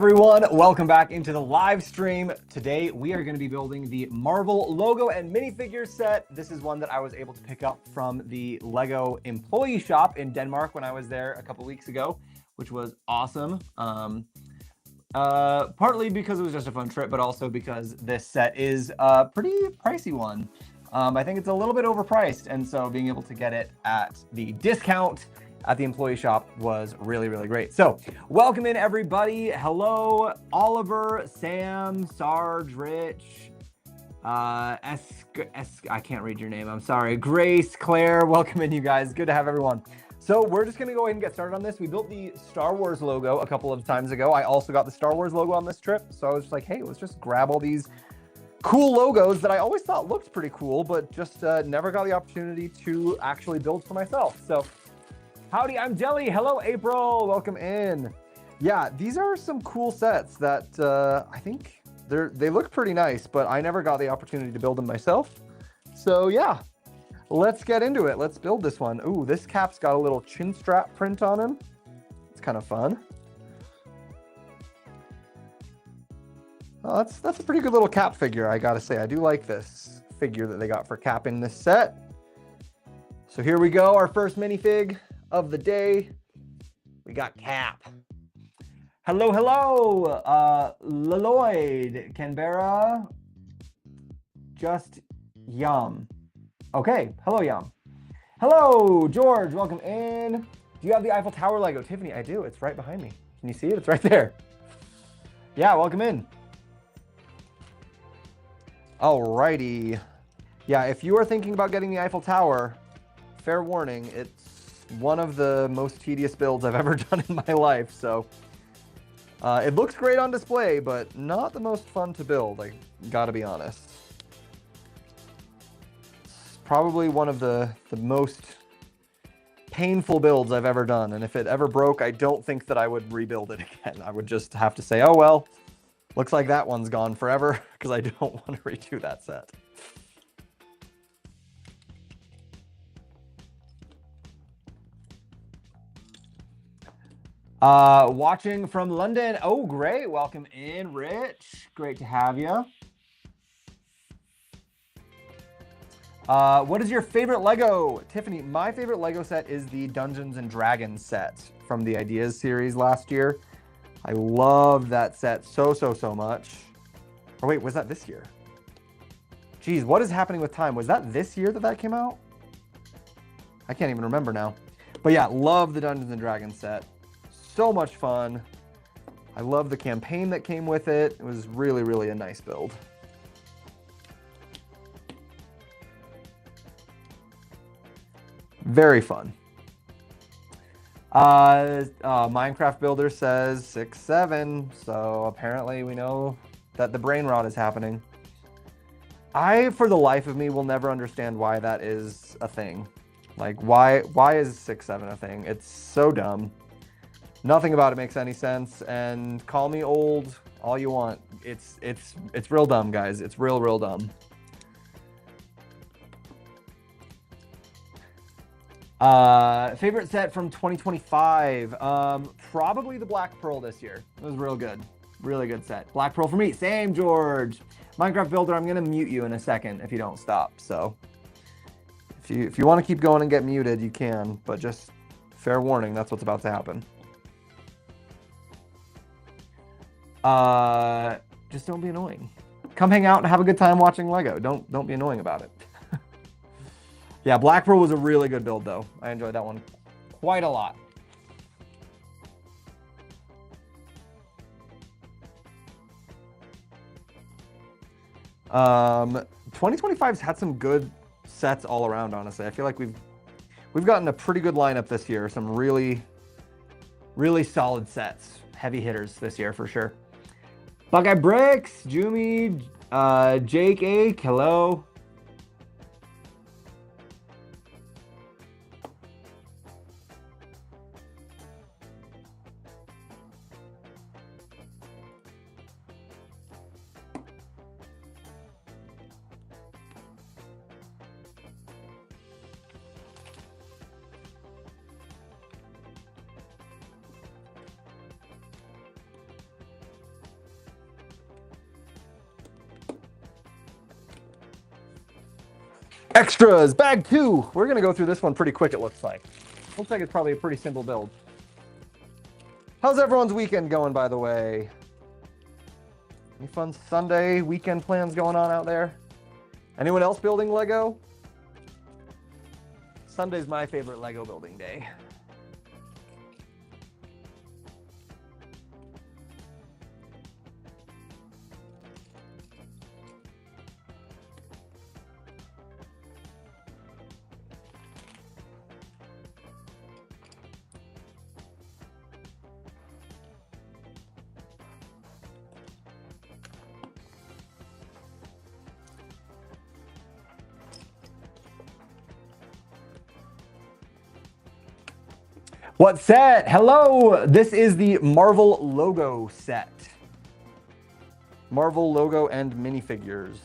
Everyone, welcome back into the live stream. Today we are going to be building the Marvel logo and minifigure set. This is one that I was able to pick up from the LEGO employee shop in Denmark when I was there a couple weeks ago, which was awesome. Partly because it was just a fun trip, but also because this set is a pretty pricey one. I think it's a little bit overpriced, and so being able to get it at the discount at the employee shop was really, really great. So welcome in everybody. Hello, Oliver, Sam, Sarge, Rich, I can't read your name, I'm sorry. Grace, Claire, welcome in you guys. Good to have everyone. So we're just gonna go ahead and get started on this. We built the Star Wars logo a couple of times ago. I also got the Star Wars logo on this trip. So I was just like, hey, let's just grab all these cool logos that I always thought looked pretty cool, but just never got the opportunity to actually build for myself. So howdy, I'm Jelly. Hello, April. Welcome in. Yeah, these are some cool sets that I think they look pretty nice, but I never got the opportunity to build them myself. So yeah, let's get into it. Let's build this one. Ooh, this cap's got a little chin strap print on him. It's kind of fun. Oh, that's a pretty good little cap figure, I gotta say. I do like this figure that they got for capping this set. So here we go, our first minifig of the day. We got Cap. Hello, hello, Lloyd, Canberra, just Yum. Okay, hello, Yum. Hello, George, welcome in. Do you have the Eiffel Tower Lego? Tiffany, I do. It's right behind me. Can you see it? It's right there. Yeah, welcome in. Alrighty. Yeah, if you are thinking about getting the Eiffel Tower, fair warning, it's one of the most tedious builds I've ever done in my life. So it looks great on display, but not the most fun to build, I gotta be honest. It's probably one of the most painful builds I've ever done. And if it ever broke, I don't think that I would rebuild it again. I would just have to say, oh, well, looks like that one's gone forever, because I don't want to redo that set. Watching from London. Oh, great. Welcome in, Rich. Great to have you. What is your favorite Lego? Tiffany, my favorite Lego set is the Dungeons and Dragons set from the Ideas series last year. I love that set so much. Or wait, was that this year? Geez, what is happening with time? Was that this year that came out? I can't even remember now. But yeah, love the Dungeons and Dragons set. So much fun. I love the campaign that came with it. It was really, really a nice build. Very fun. Minecraft Builder says 6-7, so apparently we know that the brain rot is happening. I, for the life of me, will never understand why that is a thing. Like, why is 6-7 a thing? It's so dumb. Nothing about it makes any sense, and call me old all you want. It's real dumb, guys. It's real dumb. Favorite set from 2025? Probably the Black Pearl this year. It was real good. Really good set. Black Pearl for me. Same, George. Minecraft Builder, I'm gonna mute you in a second if you don't stop. So if you want to keep going and get muted, you can, but just fair warning, that's what's about to happen. Just don't be annoying. Come hang out and have a good time watching Lego. Don't be annoying about it. Yeah, Black Pearl was a really good build though. I enjoyed that one quite a lot. Um, 2025's had some good sets all around, honestly. I feel like we've gotten a pretty good lineup this year. Some really solid sets. Heavy hitters this year for sure. Buckeye Bricks, Jumi, Jake Ake, hello. Extras, bag 2. We're going to go through this one pretty quick, it looks like. Looks like it's probably a pretty simple build. How's everyone's weekend going, by the way? Any fun Sunday weekend plans going on out there? Anyone else building Lego? Sunday's my favorite Lego building day. What set? Hello, this is the Marvel Logo set. Marvel Logo and minifigures,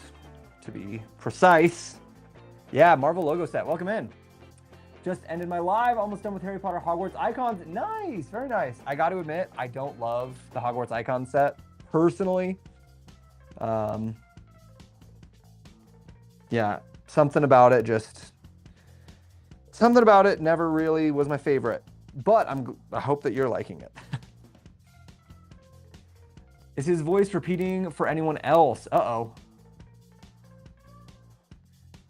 to be precise. Yeah, Marvel Logo set, welcome in. Just ended my live, almost done with Harry Potter Hogwarts icons. Nice, very nice. I got to admit, I don't love the Hogwarts icon set, personally. Yeah, something about it never really was my favorite. But I hope that you're liking it. Is his voice repeating for anyone else? Uh-oh.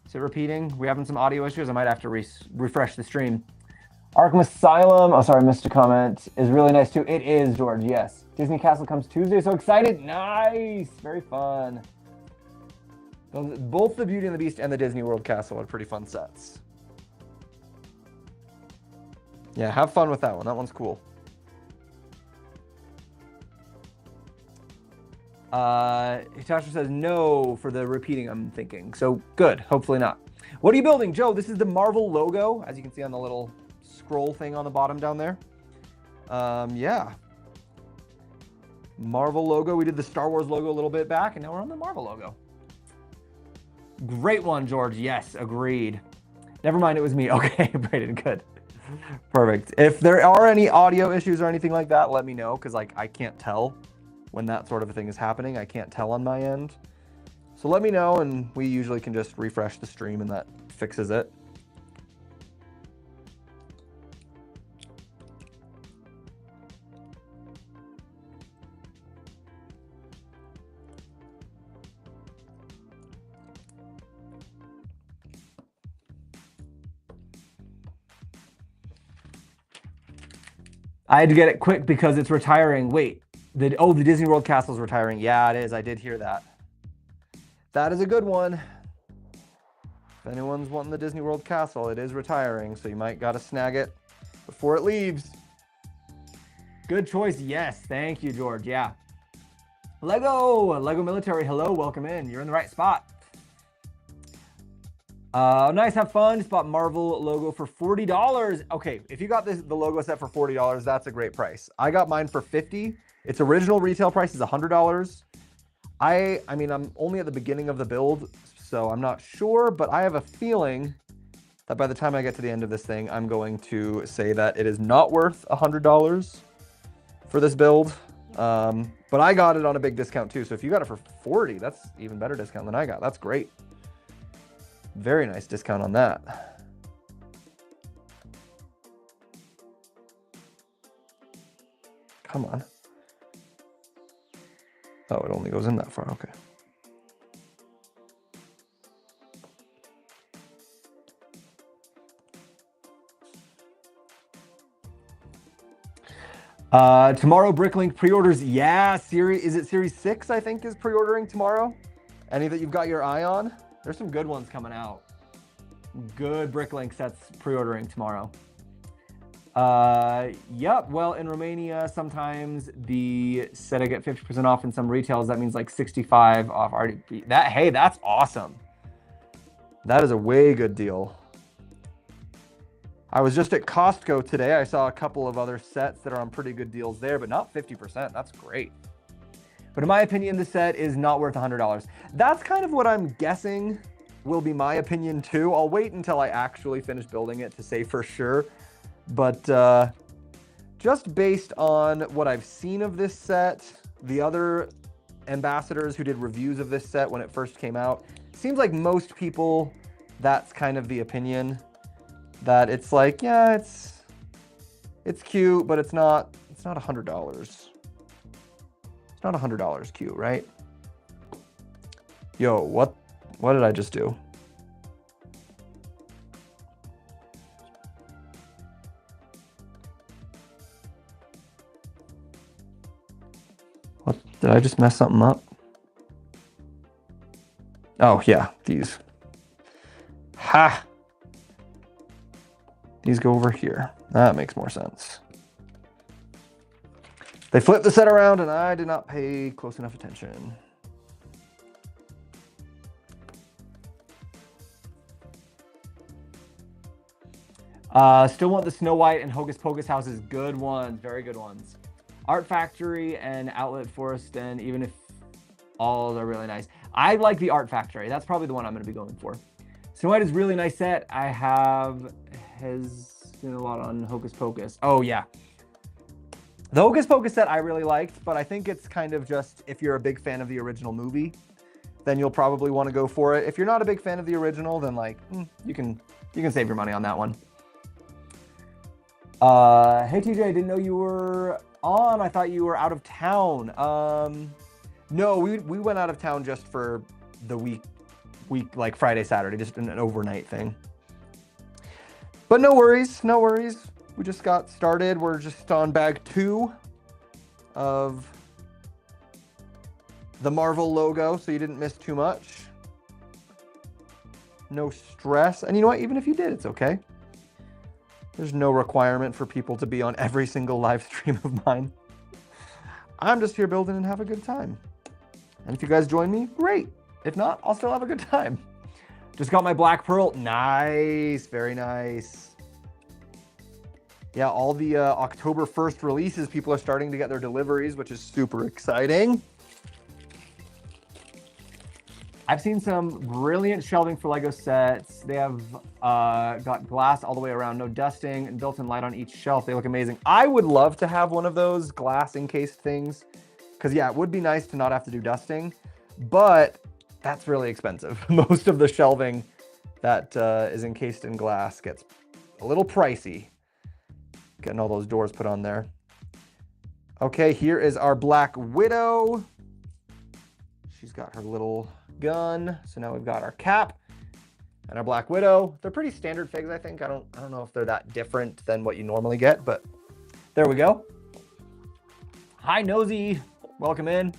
Is it repeating? We having some audio issues? I might have to refresh the stream. Arkham Asylum, oh sorry, missed a comment, is really nice too. It is, George, yes. Disney Castle comes Tuesday, so excited. Nice, very fun. Both the Beauty and the Beast and the Disney World Castle are pretty fun sets. Yeah, have fun with that one. That one's cool. Hitachi says no for the repeating, I'm thinking. So good, hopefully not. What are you building, Joe? This is the Marvel logo, as you can see on the little scroll thing on the bottom down there. Yeah. Marvel logo. We did the Star Wars logo a little bit back, and now we're on the Marvel logo. Great one, George. Yes, agreed. Never mind, it was me. Okay, Brayden, good. Perfect. If there are any audio issues or anything like that, let me know, because like I can't tell when that sort of a thing is happening. I can't tell on my end. So let me know, and we usually can just refresh the stream and that fixes it. I had to get it quick because it's retiring. Wait, the Disney World Castle is retiring. Yeah, it is. I did hear that. That is a good one. If anyone's wanting the Disney World Castle, it is retiring, so you might got to snag it before it leaves. Good choice. Yes, thank you, George. Yeah. Lego Military. Hello, welcome in. You're in the right spot. Nice, have fun. Just bought Marvel logo for $40. Okay, if you got the logo set for $40, that's a great price. I got mine for $50. Its original retail price is $100. I mean, I'm only at the beginning of the build, so I'm not sure, but I have a feeling that by the time I get to the end of this thing, I'm going to say that it is not worth $100 for this build. But I got it on a big discount too, so if you got it for $40, that's even better discount than I got. That's great. Very nice discount on that. Come on. Oh, it only goes in that far. Okay. Tomorrow Bricklink pre-orders. Yeah, is it series 6, I think, is pre-ordering tomorrow? Any that you've got your eye on? There's some good ones coming out. Good Bricklink sets pre-ordering tomorrow. Yep, well, in Romania, sometimes the set I get 50% off in some retails. That means like 65 off already. Hey, that's awesome. That is a way good deal. I was just at Costco today. I saw a couple of other sets that are on pretty good deals there, but not 50%. That's great. But in my opinion, the set is not worth $100. That's kind of what I'm guessing will be my opinion too. I'll wait until I actually finish building it to say for sure. But just based on what I've seen of this set, the other ambassadors who did reviews of this set when it first came out, seems like most people that's kind of the opinion, that it's like, yeah, it's cute, but it's not $100. It's not $100 cute, right? Yo, what did I just do? What, did I just mess something up? Oh yeah, these. Ha! These go over here. That makes more sense. They flipped the set around and I did not pay close enough attention. Still want the Snow White and Hocus Pocus houses. Good ones, very good ones. Art Factory and Outlet Forest, and even if all are really nice. I like the Art Factory. That's probably the one I'm going to be going for. Snow White is really nice set. I has been a lot on Hocus Pocus. Oh yeah. The Hocus Pocus set I really liked, but I think it's kind of just, if you're a big fan of the original movie, then you'll probably want to go for it. If you're not a big fan of the original, then like, you can save your money on that one. Hey TJ, I didn't know you were on. I thought you were out of town. No, we went out of town just for the week like Friday, Saturday, just an overnight thing. But no worries, no worries. We just got started. We're just on bag 2 of the Marvel logo, so you didn't miss too much. No stress. And you know what? Even if you did, it's okay. There's no requirement for people to be on every single live stream of mine. I'm just here building and have a good time. And if you guys join me, great. If not, I'll still have a good time. Just got my Black Pearl. Nice, very nice. Yeah, all the October 1st releases, people are starting to get their deliveries, which is super exciting. I've seen some brilliant shelving for LEGO sets. They have got glass all the way around, no dusting, and built-in light on each shelf. They look amazing. I would love to have one of those glass encased things, because yeah, it would be nice to not have to do dusting, but that's really expensive. Most of the shelving that is encased in glass gets a little pricey. Getting all those doors put on there. Okay, here is our Black Widow. She's got her little gun. So now we've got our cap and our Black Widow. They're pretty standard figs, I think. I don't know if they're that different than what you normally get, but there we go. Hi, Nosy. Welcome in.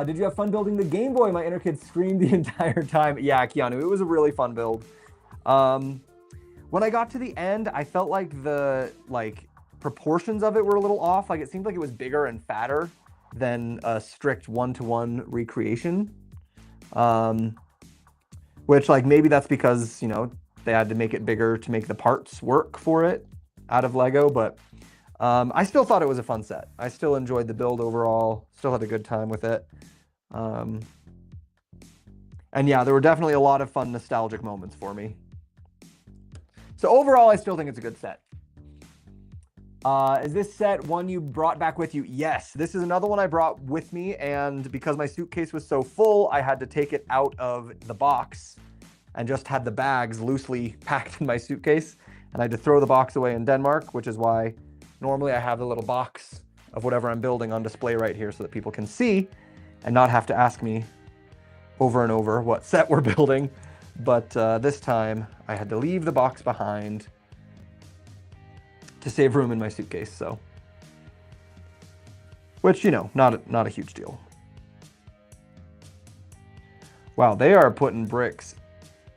Did you have fun building the Game Boy? My inner kid screamed the entire time. Yeah, Keanu, it was a really fun build. When I got to the end, I felt like the proportions of it were a little off. Like it seemed like it was bigger and fatter than a strict one-to-one recreation. Which like maybe that's because, you know, they had to make it bigger to make the parts work for it out of Lego, but I still thought it was a fun set. I still enjoyed the build overall, still had a good time with it. And yeah, there were definitely a lot of fun nostalgic moments for me. So overall, I still think it's a good set. Is this set one you brought back with you? Yes, this is another one I brought with me, and because my suitcase was so full, I had to take it out of the box and just had the bags loosely packed in my suitcase, and I had to throw the box away in Denmark, which is why normally I have the little box of whatever I'm building on display right here so that people can see and not have to ask me over and over what set we're building. But this time I had to leave the box behind to save room in my suitcase, so. Which, you know, not a huge deal. Wow, they are putting bricks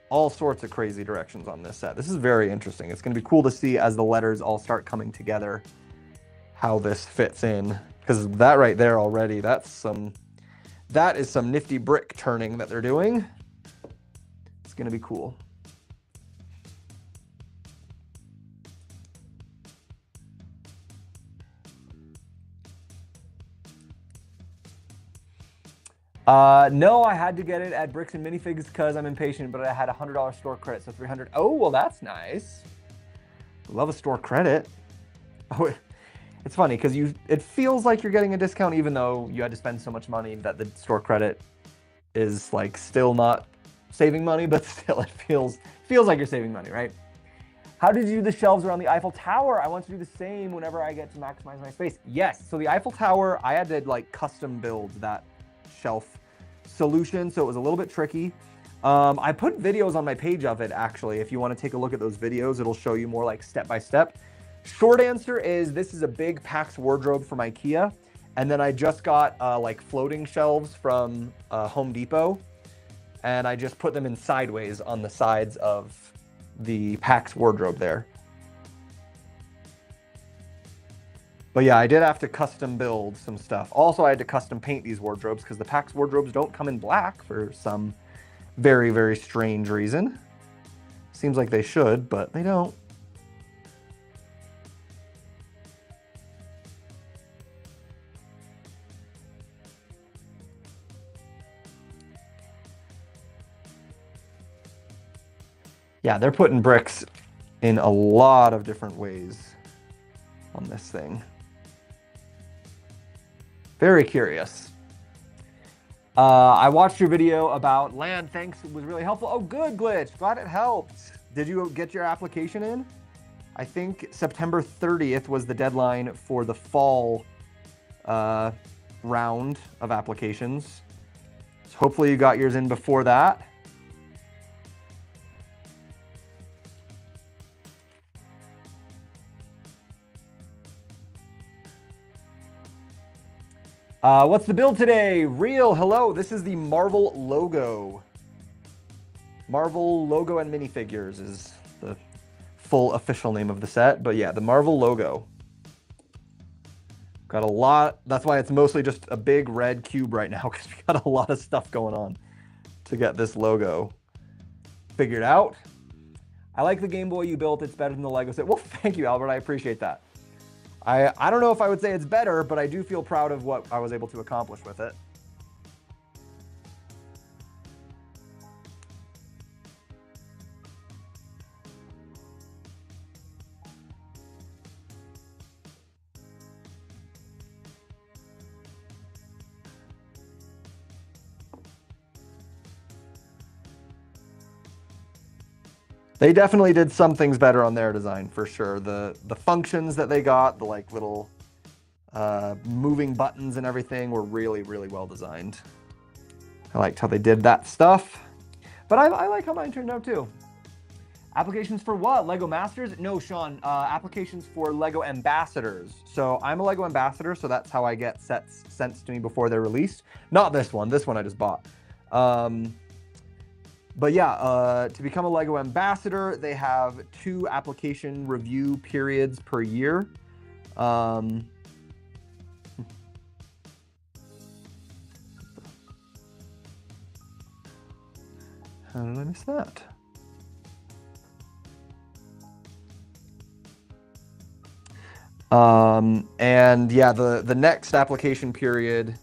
all sorts of crazy directions on this set. This is very interesting. It's going to be cool to see as the letters all start coming together how this fits in. Because that right there already, that is some nifty brick turning that they're doing. It's going to be cool. No, I had to get it at Bricks and Minifigs because I'm impatient, but I had a $100 store credit, so $300. Oh, well, that's nice. Love a store credit. Oh, it's funny because it feels like you're getting a discount even though you had to spend so much money that the store credit is like still not saving money, but still it feels like you're saving money, right? How did you do the shelves around the Eiffel Tower? I want to do the same whenever I get to maximize my space. Yes, so the Eiffel Tower, I had to like custom build that shelf solution, so it was a little bit tricky. I put videos on my page of it, actually. If you want to take a look at those videos, it'll show you more like step by step. Short answer is this is a big PAX wardrobe from IKEA. And then I just got like floating shelves from Home Depot. And I just put them in sideways on the sides of the PAX wardrobe there. But yeah, I did have to custom build some stuff. Also, I had to custom paint these wardrobes because the PAX wardrobes don't come in black for some very, very strange reason. Seems like they should, but they don't. Yeah, they're putting bricks in a lot of different ways on this thing. Very curious. I watched your video about land. Thanks, it was really helpful. Oh, good, Glitch. Glad it helped. Did you get your application in? I think September 30th was the deadline for the fall round of applications. So hopefully you got yours in before that. What's the build today? Real, hello. This is the Marvel logo. Marvel Logo and Minifigures is the full official name of the set. But yeah, the Marvel logo. Got a lot. That's why it's mostly just a big red cube right now, because we got a lot of stuff going on to get this logo figured out. I like the Game Boy you built. It's better than the Lego set. Well, thank you, Albert. I appreciate that. I don't know if I would say it's better, but I do feel proud of what I was able to accomplish with it. They definitely did some things better on their design, for sure. The functions that they got, the like little moving buttons and everything were really, really well designed. I liked how they did that stuff. But I like how mine turned out too. Applications for what? Lego Masters? No, Sean. Applications for Lego Ambassadors. So I'm a Lego Ambassador, so that's how I get sets sent to me before they're released. Not this one. This one I just bought. But yeah, to become a LEGO Ambassador, they have 2 application review periods per year. How did I miss that? And yeah, the next application period,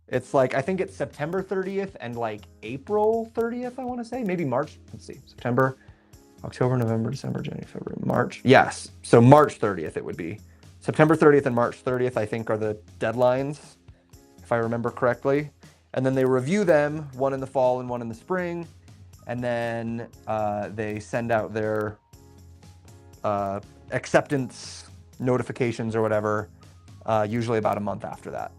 it's like, I think it's September 30th and like April 30th, I want to say. Maybe March. Let's see. September, October, November, December, January, February, March. Yes. So March 30th it would be. September 30th and March 30th, I think, are the deadlines, if I remember correctly. And then they review them, one in the fall and one in the spring. And then they send out their acceptance notifications or whatever, usually about a month after that.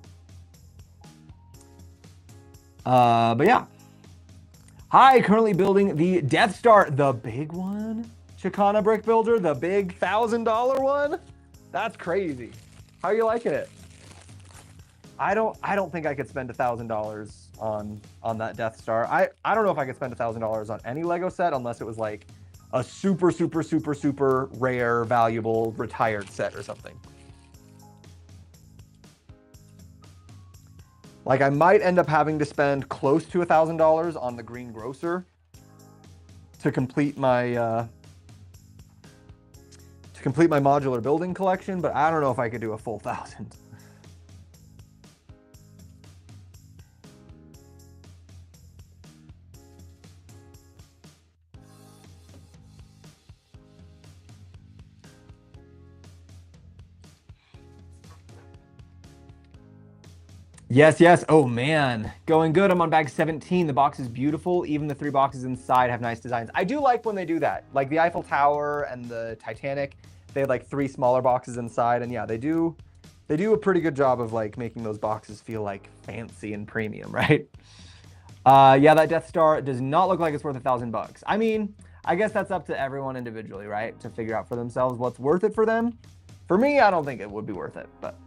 But yeah. Hi, currently building the Death Star, the big one. Chicana Brick Builder, the big $1,000 one. That's crazy. How are you liking it? I don't think I could spend $1,000 on that Death Star. I don't know if I could spend $1,000 on any Lego set unless it was like a super, super, super, super rare, valuable, retired set or something. Like, I might end up having to spend close to $1,000 on the Green Grocer to complete my modular building collection, but I don't know if I could do a full 1,000. Yes, yes. Oh man, going good. I'm on bag 17. The box is beautiful. Even the 3 boxes inside have nice designs. I do like when they do that. Like the Eiffel Tower and the Titanic, they had like 3 smaller boxes inside, and yeah, they do a pretty good job of like making those boxes feel like fancy and premium, right? Yeah, that Death Star does not look like it's worth $1,000. I mean, I guess that's up to everyone individually, right? To figure out for themselves what's worth it for them. For me, I don't think it would be worth it, but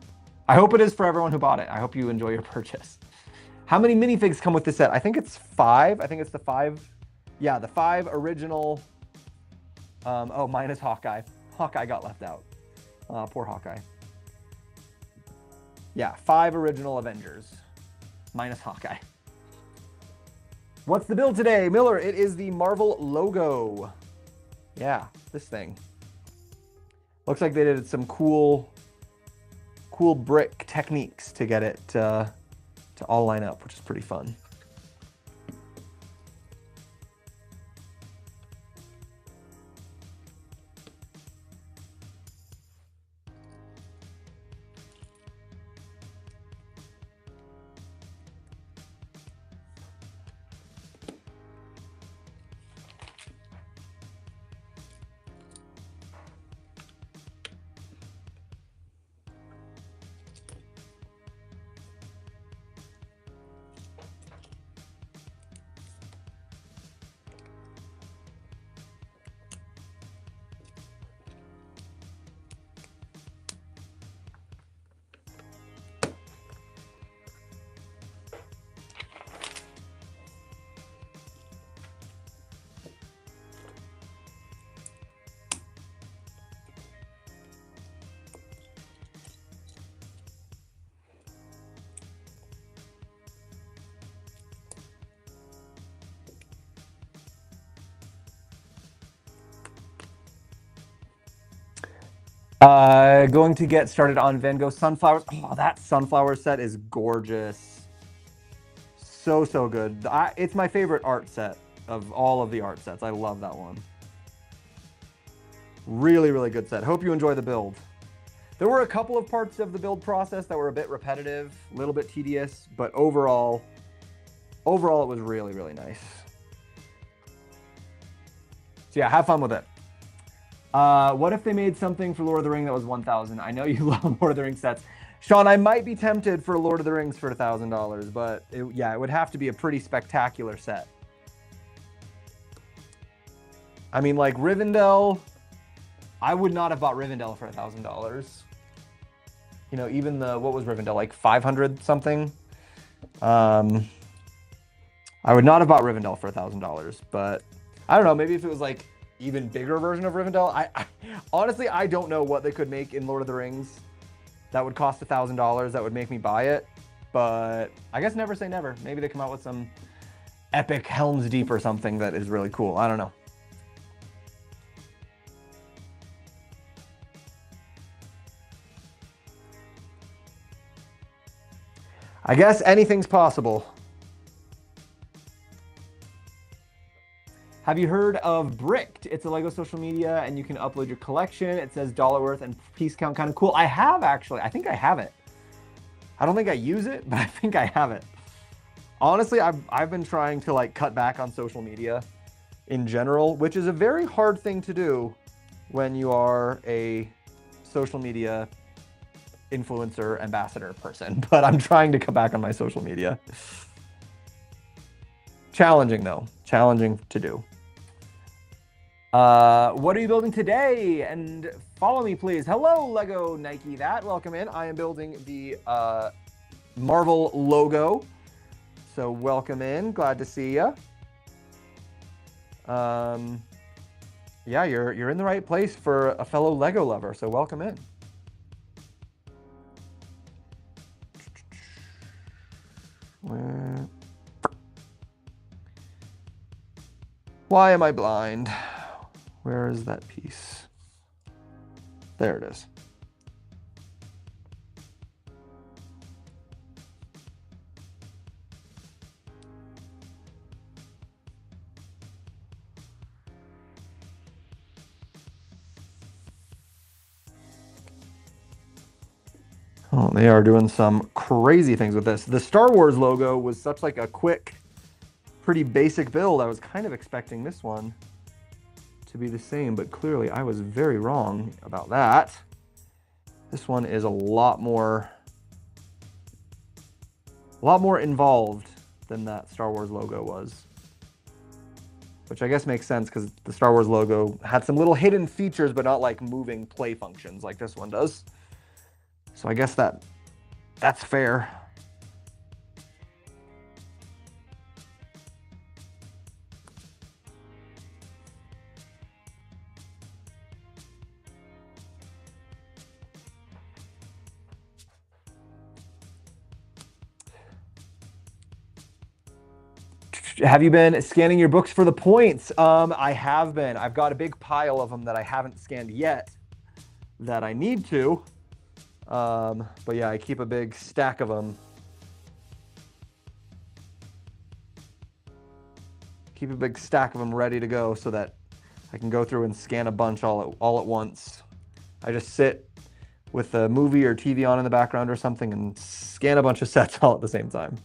I hope it is for everyone who bought it. I hope you enjoy your purchase. How many minifigs come with this set? I think it's 5. I think it's the 5. Yeah, the 5 original. Oh, minus Hawkeye. Hawkeye got left out. Poor Hawkeye. Yeah, 5 original Avengers. Minus Hawkeye. What's the build today? Miller, it is the Marvel logo. Yeah, this thing. Looks like they did some cool brick techniques to get it to all line up, which is pretty fun. Going to get started on Van Gogh Sunflowers. Oh, that sunflower set is gorgeous. So, so good. It's my favorite art set of all of the art sets. I love that one. Really, really good set. Hope you enjoy the build. There were a couple of parts of the build process that were a bit repetitive, a little bit tedious, but overall it was really, really nice. So yeah, have fun with it. What if they made something for Lord of the Rings that was 1,000? I know you love Lord of the Rings sets. Sean, I might be tempted for Lord of the Rings for $1,000, but yeah, it would have to be a pretty spectacular set. I mean, like Rivendell, I would not have bought Rivendell for $1,000. You know, even what was Rivendell, like 500 something? I would not have bought Rivendell for $1,000, but I don't know, maybe if it was like even bigger version of Rivendell. I honestly, I don't know what they could make in Lord of the Rings that would cost $1,000 that would make me buy it, but I guess never say never. Maybe they come out with some epic Helm's Deep or something that is really cool. I don't know. I guess anything's possible. Have you heard of Bricked? It's a LEGO social media, and you can upload your collection. It says dollar worth and piece count, kind of cool. I have actually. I think I have it. I don't think I use it, but I think I have it. Honestly, I've been trying to like cut back on social media in general, which is a very hard thing to do when you are a social media influencer ambassador person. But I'm trying to cut back on my social media. Challenging though. Challenging to do. What are you building today? And follow me, please. Hello, Lego Nike That. Welcome in. I am building the Marvel logo. So welcome in. Glad to see you. Yeah, you're in the right place for a fellow Lego lover. So welcome in. Why am I blind? Where is that piece? There it is. Oh, they are doing some crazy things with this. The Star Wars logo was such like a quick, pretty basic build. I was kind of expecting this one to be the same, but clearly I was very wrong about that. This one is a lot more involved than that Star Wars logo was. Which I guess makes sense because the Star Wars logo had some little hidden features, but not like moving play functions like this one does. So I guess that's fair. Have you been scanning your books for the points? I have been. I've got a big pile of them that I haven't scanned yet that I need to. But yeah, I keep a big stack of them. Keep a big stack of them ready to go so that I can go through and scan a bunch all at once. I just sit with a movie or TV on in the background or something and scan a bunch of sets all at the same time.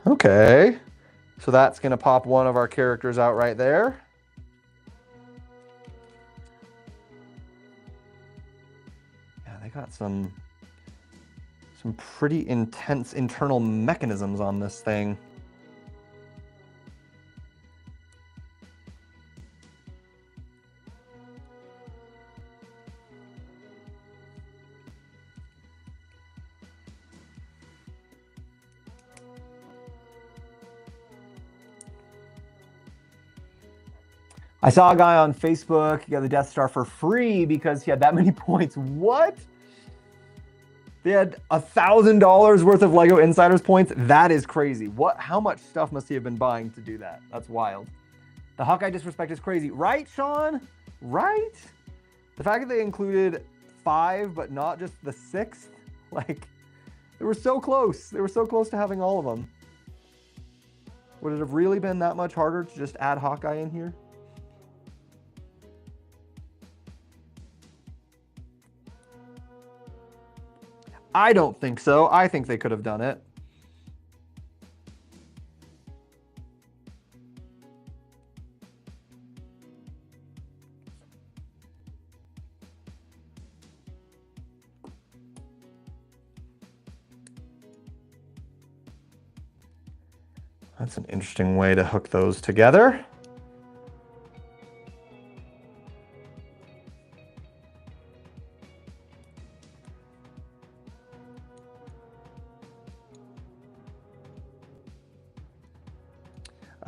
Okay, so that's gonna pop one of our characters out right there. Yeah, they got some pretty intense internal mechanisms on this thing. I saw a guy on Facebook, he got the Death Star for free because he had that many points. What? They had $1,000 worth of LEGO Insiders points? That is crazy. How much stuff must he have been buying to do that? That's wild. The Hawkeye disrespect is crazy. Right, Sean? Right? The fact that they included 5, but not just the 6th, like, they were so close. They were so close to having all of them. Would it have really been that much harder to just add Hawkeye in here? I don't think so. I think they could have done it. That's an interesting way to hook those together.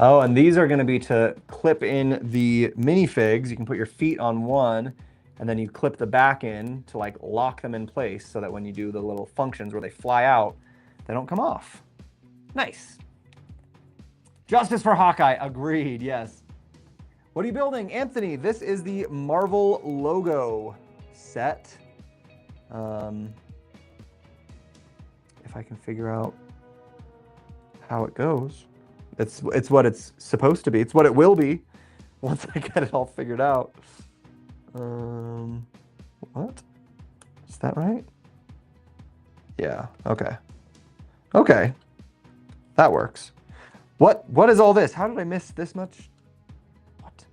Oh, and these are going to be to clip in the minifigs. You can put your feet on one, and then you clip the back in to like lock them in place so that when you do the little functions where they fly out, they don't come off. Nice. Justice for Hawkeye. Agreed, yes. What are you building? Anthony, this is the Marvel logo set. If I can figure out how it goes. It's what it's supposed to be. It's what it will be once I get it all figured out. What? Is that right? Yeah, okay. Okay. That works. What is all this? How did I miss this much? What?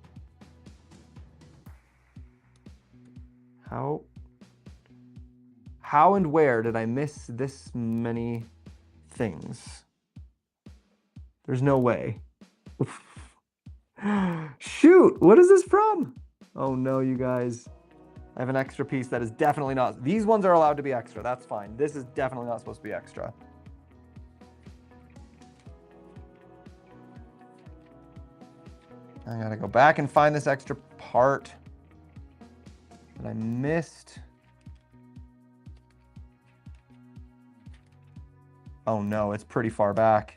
How and where did I miss this many things? There's no way. Shoot, what is this from? Oh no, you guys. I have an extra piece that is definitely not. These ones are allowed to be extra. That's fine. This is definitely not supposed to be extra. I gotta go back and find this extra part that I missed. Oh no, it's pretty far back.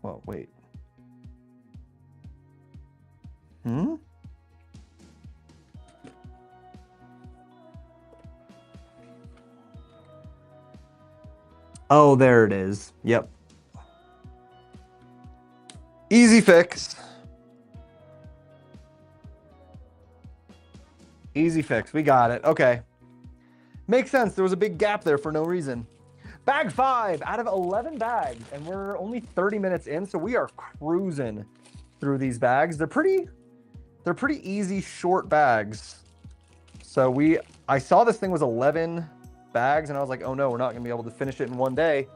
Well, wait. Oh, there it is. Yep. Easy fix. Easy fix. We got it. Okay. Makes sense. There was a big gap there for no reason. Bag 5 out of 11 bags, and we're only 30 minutes in, so we are cruising through these bags. They're pretty easy, short bags. So I saw this thing was 11 bags, and I was like, oh no, we're not gonna be able to finish it in one day.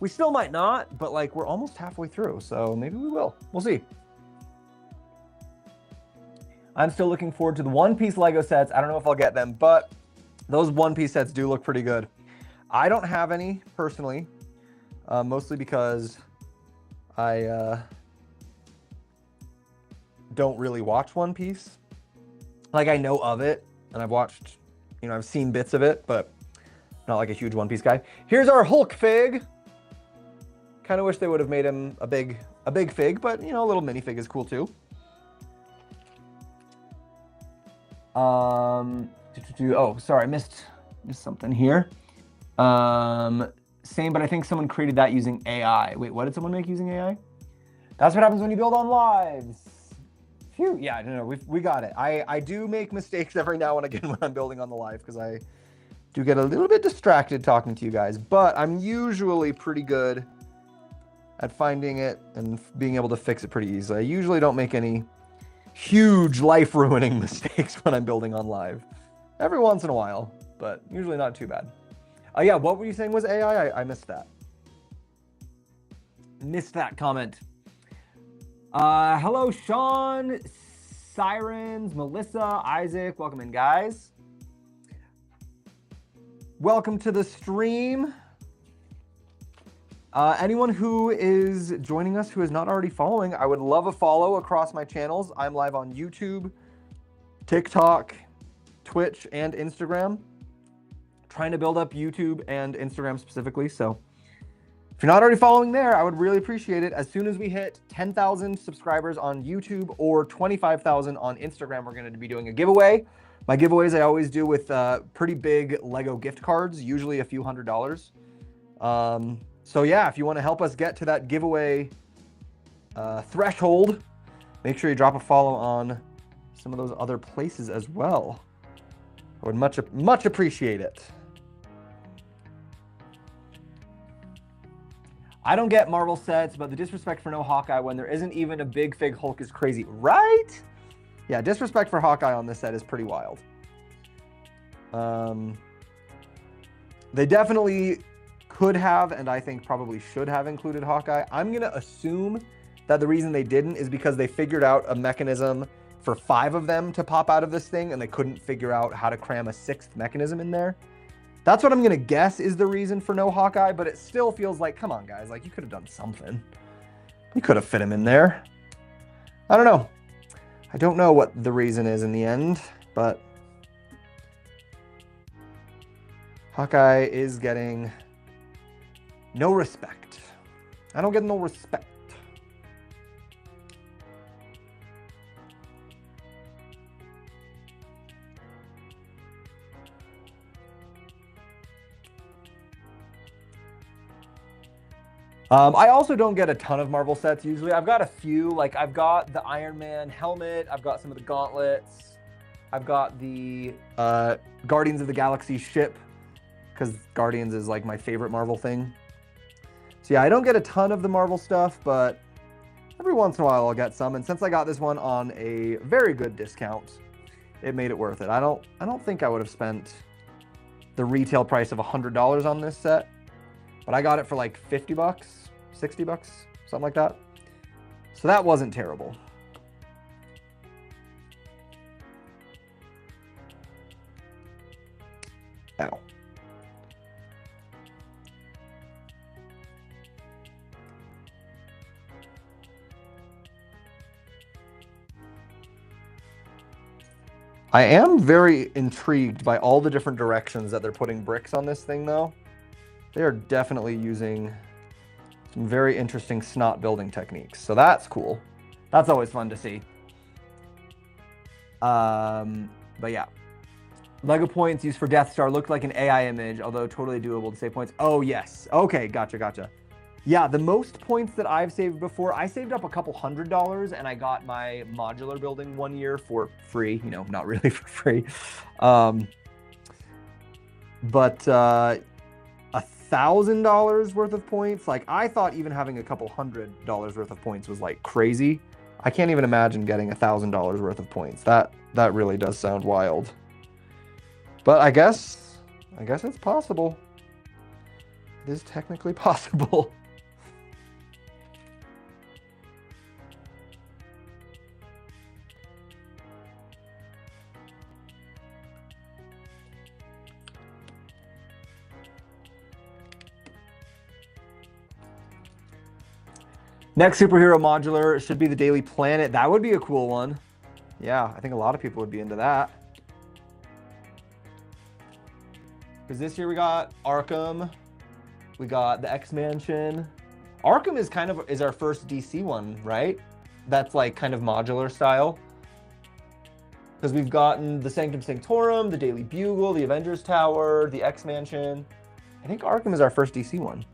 We still might not, but like we're almost halfway through, so maybe we will. We'll see. I'm still looking forward to the One Piece Lego sets. I don't know if I'll get them, but those One Piece sets do look pretty good. I don't have any personally, mostly because I don't really watch One Piece. Like I know of it, and I've watched, I've seen bits of it, but not like a huge One Piece guy. Here's our Hulk fig. Kind of wish they would have made him a big fig, but a little minifig is cool too. Oh, sorry, I missed something here. Same, but I think someone created that using AI. Wait, what did someone make using AI? That's what happens when you build on lives. Phew, yeah, no, we got it. I do make mistakes every now and again when I'm building on the live because I do get a little bit distracted talking to you guys, but I'm usually pretty good at finding it and being able to fix it pretty easily. I usually don't make any huge life-ruining mistakes when I'm building on live. Every once in a while, but usually not too bad. Yeah, what were you saying was AI? I missed that. Missed that comment. Hello, Sean, Sirens, Melissa, Isaac. Welcome in, guys. Welcome to the stream. Anyone who is joining us who is not already following, I would love a follow across my channels. I'm live on YouTube, TikTok, Twitch, and Instagram. Trying to build up YouTube and Instagram specifically. So if you're not already following there, I would really appreciate it. As soon as we hit 10,000 subscribers on YouTube or 25,000 on Instagram, we're going to be doing a giveaway. My giveaways I always do with pretty big Lego gift cards, usually a few $100s. So yeah, if you want to help us get to that giveaway threshold, make sure you drop a follow on some of those other places as well. I would much appreciate it. I don't get Marvel sets, but the disrespect for no Hawkeye when there isn't even a big fig Hulk is crazy, right? Yeah, disrespect for Hawkeye on this set is pretty wild. They definitely could have, and I think probably should have included Hawkeye. I'm going to assume that the reason they didn't is because they figured out a mechanism for 5 of them to pop out of this thing, and they couldn't figure out how to cram a 6th mechanism in there. That's what I'm going to guess is the reason for no Hawkeye, but it still feels like, come on, guys, like you could have done something. You could have fit him in there. I don't know. I don't know what the reason is in the end, but Hawkeye is getting no respect. I don't get no respect. I also don't get a ton of Marvel sets usually. I've got a few, like I've got the Iron Man helmet, I've got some of the gauntlets, I've got the Guardians of the Galaxy ship, because Guardians is like my favorite Marvel thing. So yeah, I don't get a ton of the Marvel stuff, but every once in a while I'll get some. And since I got this one on a very good discount, it made it worth it. I don't think I would have spent the retail price of $100 on this set, but I got it for like 50 bucks, 60 bucks, something like that. So that wasn't terrible. Ow. I am very intrigued by all the different directions that they're putting bricks on this thing, though. They are definitely using some very interesting snot building techniques. So that's cool. That's always fun to see. But yeah. Lego points used for Death Star looked like an AI image, although totally doable to save points. Oh, yes. Okay, gotcha. Yeah, the most points that I've saved before, I saved up a couple $100 and I got my modular building 1 year for free. You know, not really for free. But $1,000 worth of points, like I thought even having a couple $100 worth of points was like crazy. I can't even imagine getting $1,000 worth of points. That really does sound wild. But I guess it's possible. It is technically possible. Next superhero modular should be the Daily Planet. That would be a cool one. Yeah, I think a lot of people would be into that. Because this year we got Arkham, we got the X-Mansion. Arkham is our first DC one, right? That's like kind of modular style. Because we've gotten the Sanctum Sanctorum, the Daily Bugle, the Avengers Tower, the X-Mansion. I think Arkham is our first DC one.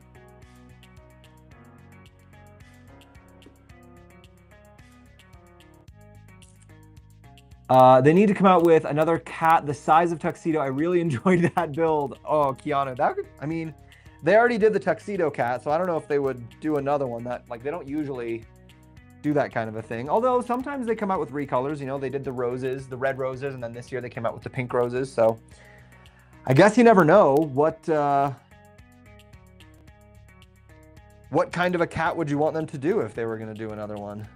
They need to come out with another cat the size of Tuxedo. I really enjoyed that build. Oh, Keanu, they already did the Tuxedo cat, so I don't know if they would do another one. They don't usually do that kind of a thing. Although sometimes they come out with recolors. You know, they did the roses, the red roses, and then this year they came out with the pink roses. So I guess you never know what kind of a cat would you want them to do if they were going to do another one.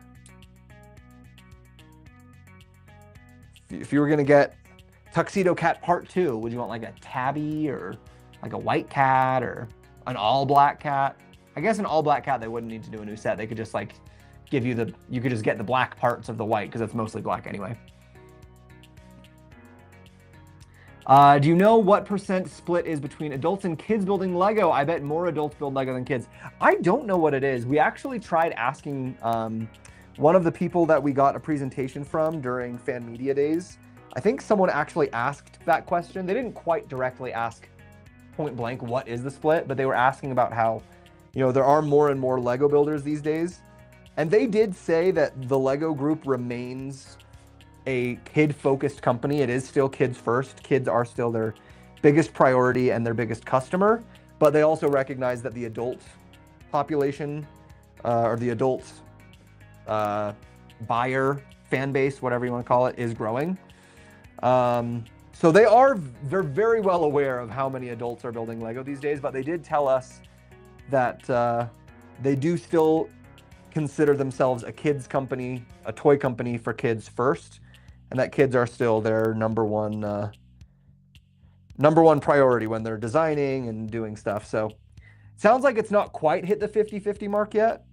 If you were going to get Tuxedo Cat Part 2, would you want like a tabby or like a white cat or an all black cat? I guess an all black cat, they wouldn't need to do a new set. They could just like give you you could just get the black parts of the white because it's mostly black anyway. Do you know what % split is between adults and kids building Lego? I bet more adults build Lego than kids. I don't know what it is. We actually tried asking one of the people that we got a presentation from during Fan Media Days. I think someone actually asked that question. They didn't quite directly ask point blank what is the split, but they were asking about how, you know, there are more and more Lego builders these days. And they did say that the Lego group remains a kid-focused company. It is still kids first. Kids are still their biggest priority and their biggest customer, but they also recognize that the adult population or the adult buyer, fan base, whatever you want to call it, is growing. So they're very well aware of how many adults are building Lego these days, but they did tell us that they do still consider themselves a kids company, a toy company for kids first, and that kids are still their number one priority when they're designing and doing stuff. So sounds like it's not quite hit the 50-50 mark yet,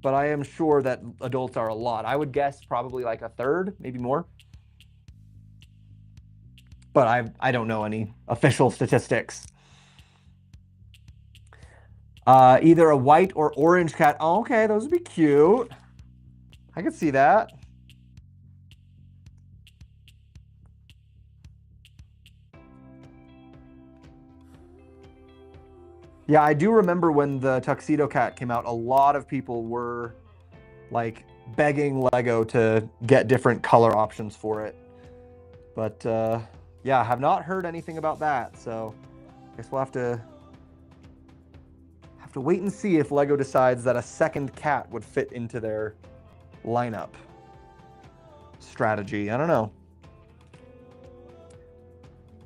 but I am sure that adults are a lot. I would guess probably like a third, maybe more. But I don't know any official statistics. Either a white or orange cat. Oh, okay, those would be cute. I could see that. Yeah, I do remember when the Tuxedo Cat came out, a lot of people were like begging Lego to get different color options for it. But yeah, I have not heard anything about that. So I guess we'll have to wait and see if Lego decides that a second cat would fit into their lineup strategy. I don't know.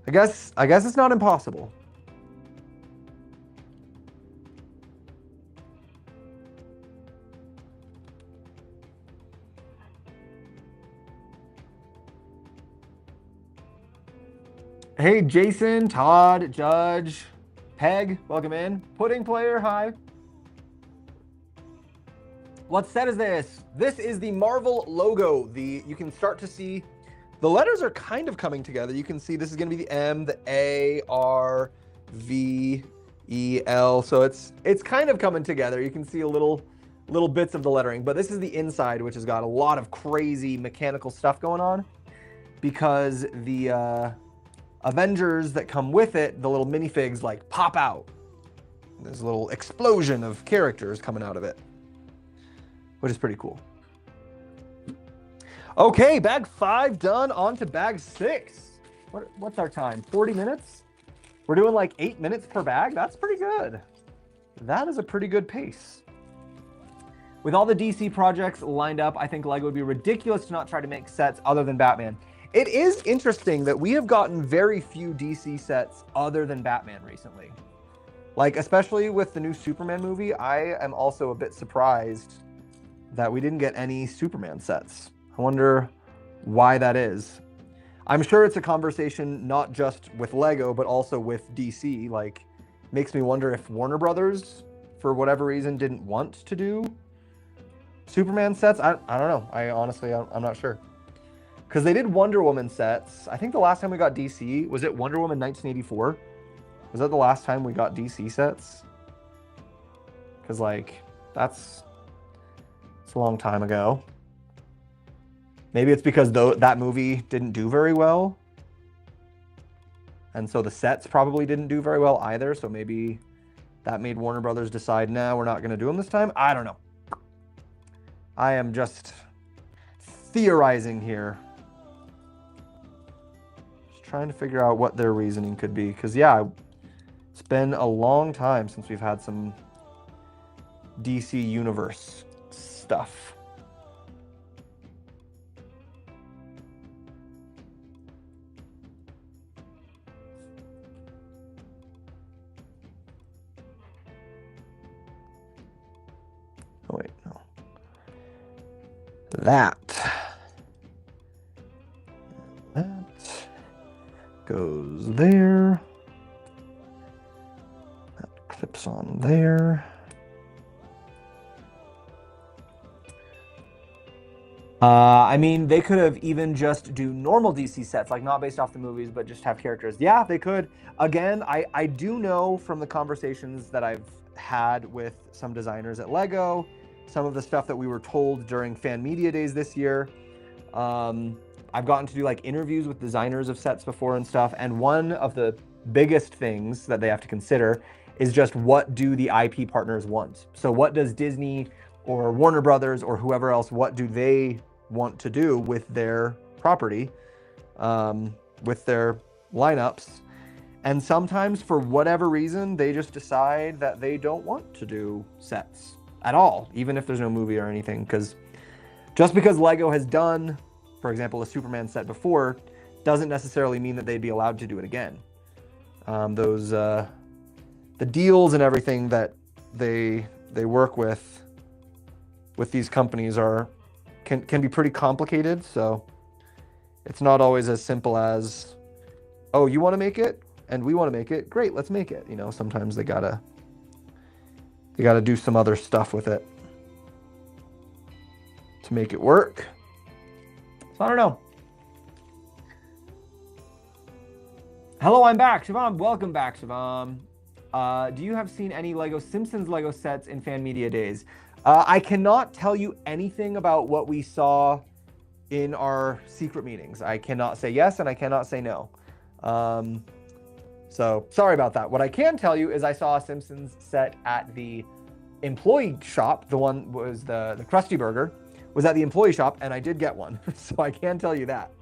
I guess it's not impossible. Hey, Jason, Todd, Judge, Peg, welcome in. Pudding Player, hi. What set is this? This is the Marvel logo. You can start to see the letters are kind of coming together. You can see this is going to be the M, the A, R, V, E, L. So it's kind of coming together. You can see a little bits of the lettering, but this is the inside, which has got a lot of crazy mechanical stuff going on because the Avengers that come with it, the little minifigs like pop out. There's a little explosion of characters coming out of it, which is pretty cool. Okay, bag 5 done. On to bag 6. What's our time? 40 minutes? We're doing like 8 minutes per bag. That's pretty good. That is a pretty good pace. With all the DC projects lined up, I think LEGO would be ridiculous to not try to make sets other than Batman. It is interesting that we have gotten very few DC sets other than Batman recently. Like, especially with the new Superman movie, I am also a bit surprised that we didn't get any Superman sets. I wonder why that is. I'm sure it's a conversation not just with LEGO, but also with DC. Like, makes me wonder if Warner Brothers, for whatever reason, didn't want to do Superman sets. I don't know. I'm not sure. Because they did Wonder Woman sets. I think the last time we got DC, was it Wonder Woman 1984? Was that the last time we got DC sets? Because, like, it's a long time ago. Maybe it's because that movie didn't do very well. And so the sets probably didn't do very well either. So maybe that made Warner Brothers decide, nah, we're not going to do them this time. I don't know. I am just theorizing here. Just trying to figure out what their reasoning could be. Because, yeah, it's been a long time since we've had some DC Universe stuff. Oh, wait, no. That goes there. That clips on there. I mean, they could have even just do normal DC sets, like not based off the movies, but just have characters. Yeah, they could. Again, I do know from the conversations that I've had with some designers at LEGO, some of the stuff that we were told during fan media days this year. I've gotten to do like interviews with designers of sets before and stuff. And one of the biggest things that they have to consider is just what do the IP partners want? So what does Disney or Warner Brothers or whoever else, what do they want to do with their property, with their lineups? And sometimes for whatever reason, they just decide that they don't want to do sets at all, even if there's no movie or anything. Because just because LEGO has done, for example, a Superman set before, doesn't necessarily mean that they'd be allowed to do it again. The deals and everything that they work with these companies can be pretty complicated. So it's not always as simple as, oh, you want to make it and we want to make it, great, let's make it. You know, sometimes they gotta do some other stuff with it to make it work. So I don't know. Hello, I'm back, Shivam. Welcome back, Shivam. Do you have seen any LEGO Simpsons LEGO sets in fan media days? I cannot tell you anything about what we saw in our secret meetings. I cannot say yes and I cannot say no. So sorry about that. What I can tell you is I saw a Simpsons set at the employee shop. The one was the Krusty Burger was at the employee shop, and I did get one. So I can tell you that.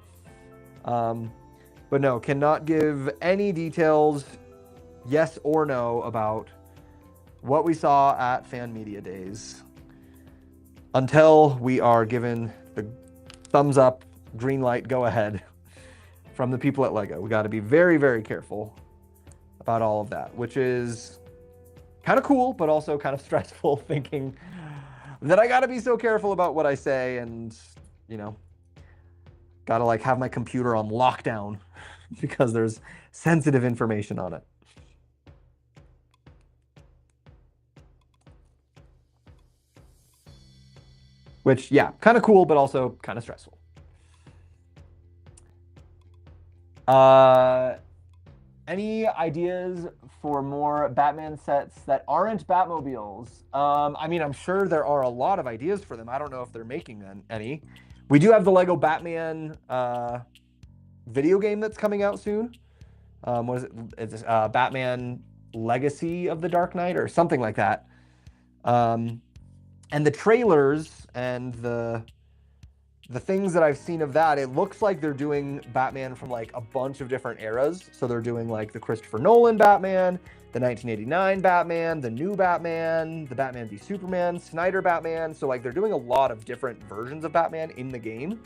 But no, cannot give any details, yes or no, about what we saw at fan media days until we are given the thumbs up, green light, go ahead from the people at LEGO. We got to be very, very careful about all of that, which is kind of cool, but also kind of stressful, thinking that I got to be so careful about what I say and, you know, got to like have my computer on lockdown because there's sensitive information on it. Which, yeah, kind of cool, but also kind of stressful. Any ideas for more Batman sets that aren't Batmobiles? I mean, I'm sure there are a lot of ideas for them. I don't know if they're making any. We do have the LEGO Batman video game that's coming out soon. What is it? It's Batman Legacy of the Dark Knight or something like that. And the trailers and the things that I've seen of that, it looks like they're doing Batman from like a bunch of different eras. So they're doing like the Christopher Nolan Batman, the 1989 Batman, the new Batman, the Batman v Superman, Snyder Batman. So like they're doing a lot of different versions of Batman in the game.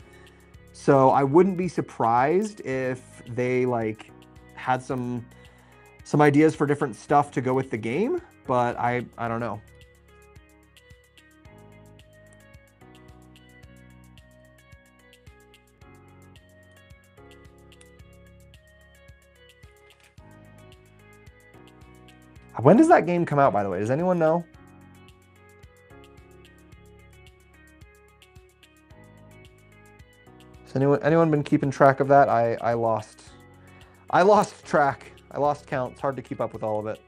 So I wouldn't be surprised if they like had some ideas for different stuff to go with the game, but I don't know. When does that game come out, by the way? Does anyone know? Has anyone been keeping track of that? I lost track. I lost count. It's hard to keep up with all of it.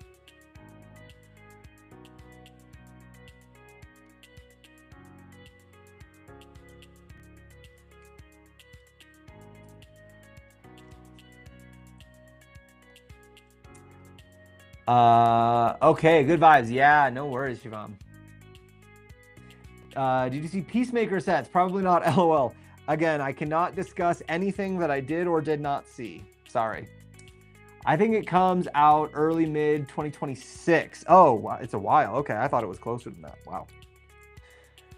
Okay, good vibes. Yeah, no worries, Shivam. Did you see Peacemaker sets? Probably not, LOL. Again, I cannot discuss anything that I did or did not see. Sorry. I think it comes out early mid 2026. Oh, it's a while. Okay, I thought it was closer than that. Wow.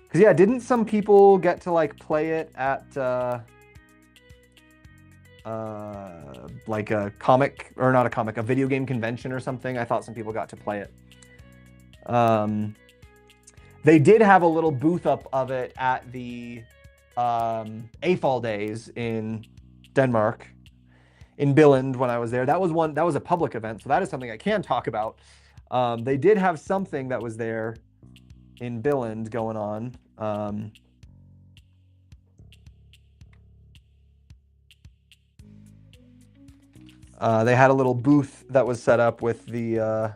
Because yeah, didn't some people get to like play it at like a comic, or not a comic, a video game convention or something? I thought some people got to play it. They did have a little booth up of it at the AFAL days in Denmark, in Billund when I was there. That was a public event, so that is something I can talk about. They did have something that was there in Billund going on. They had a little booth that was set up with the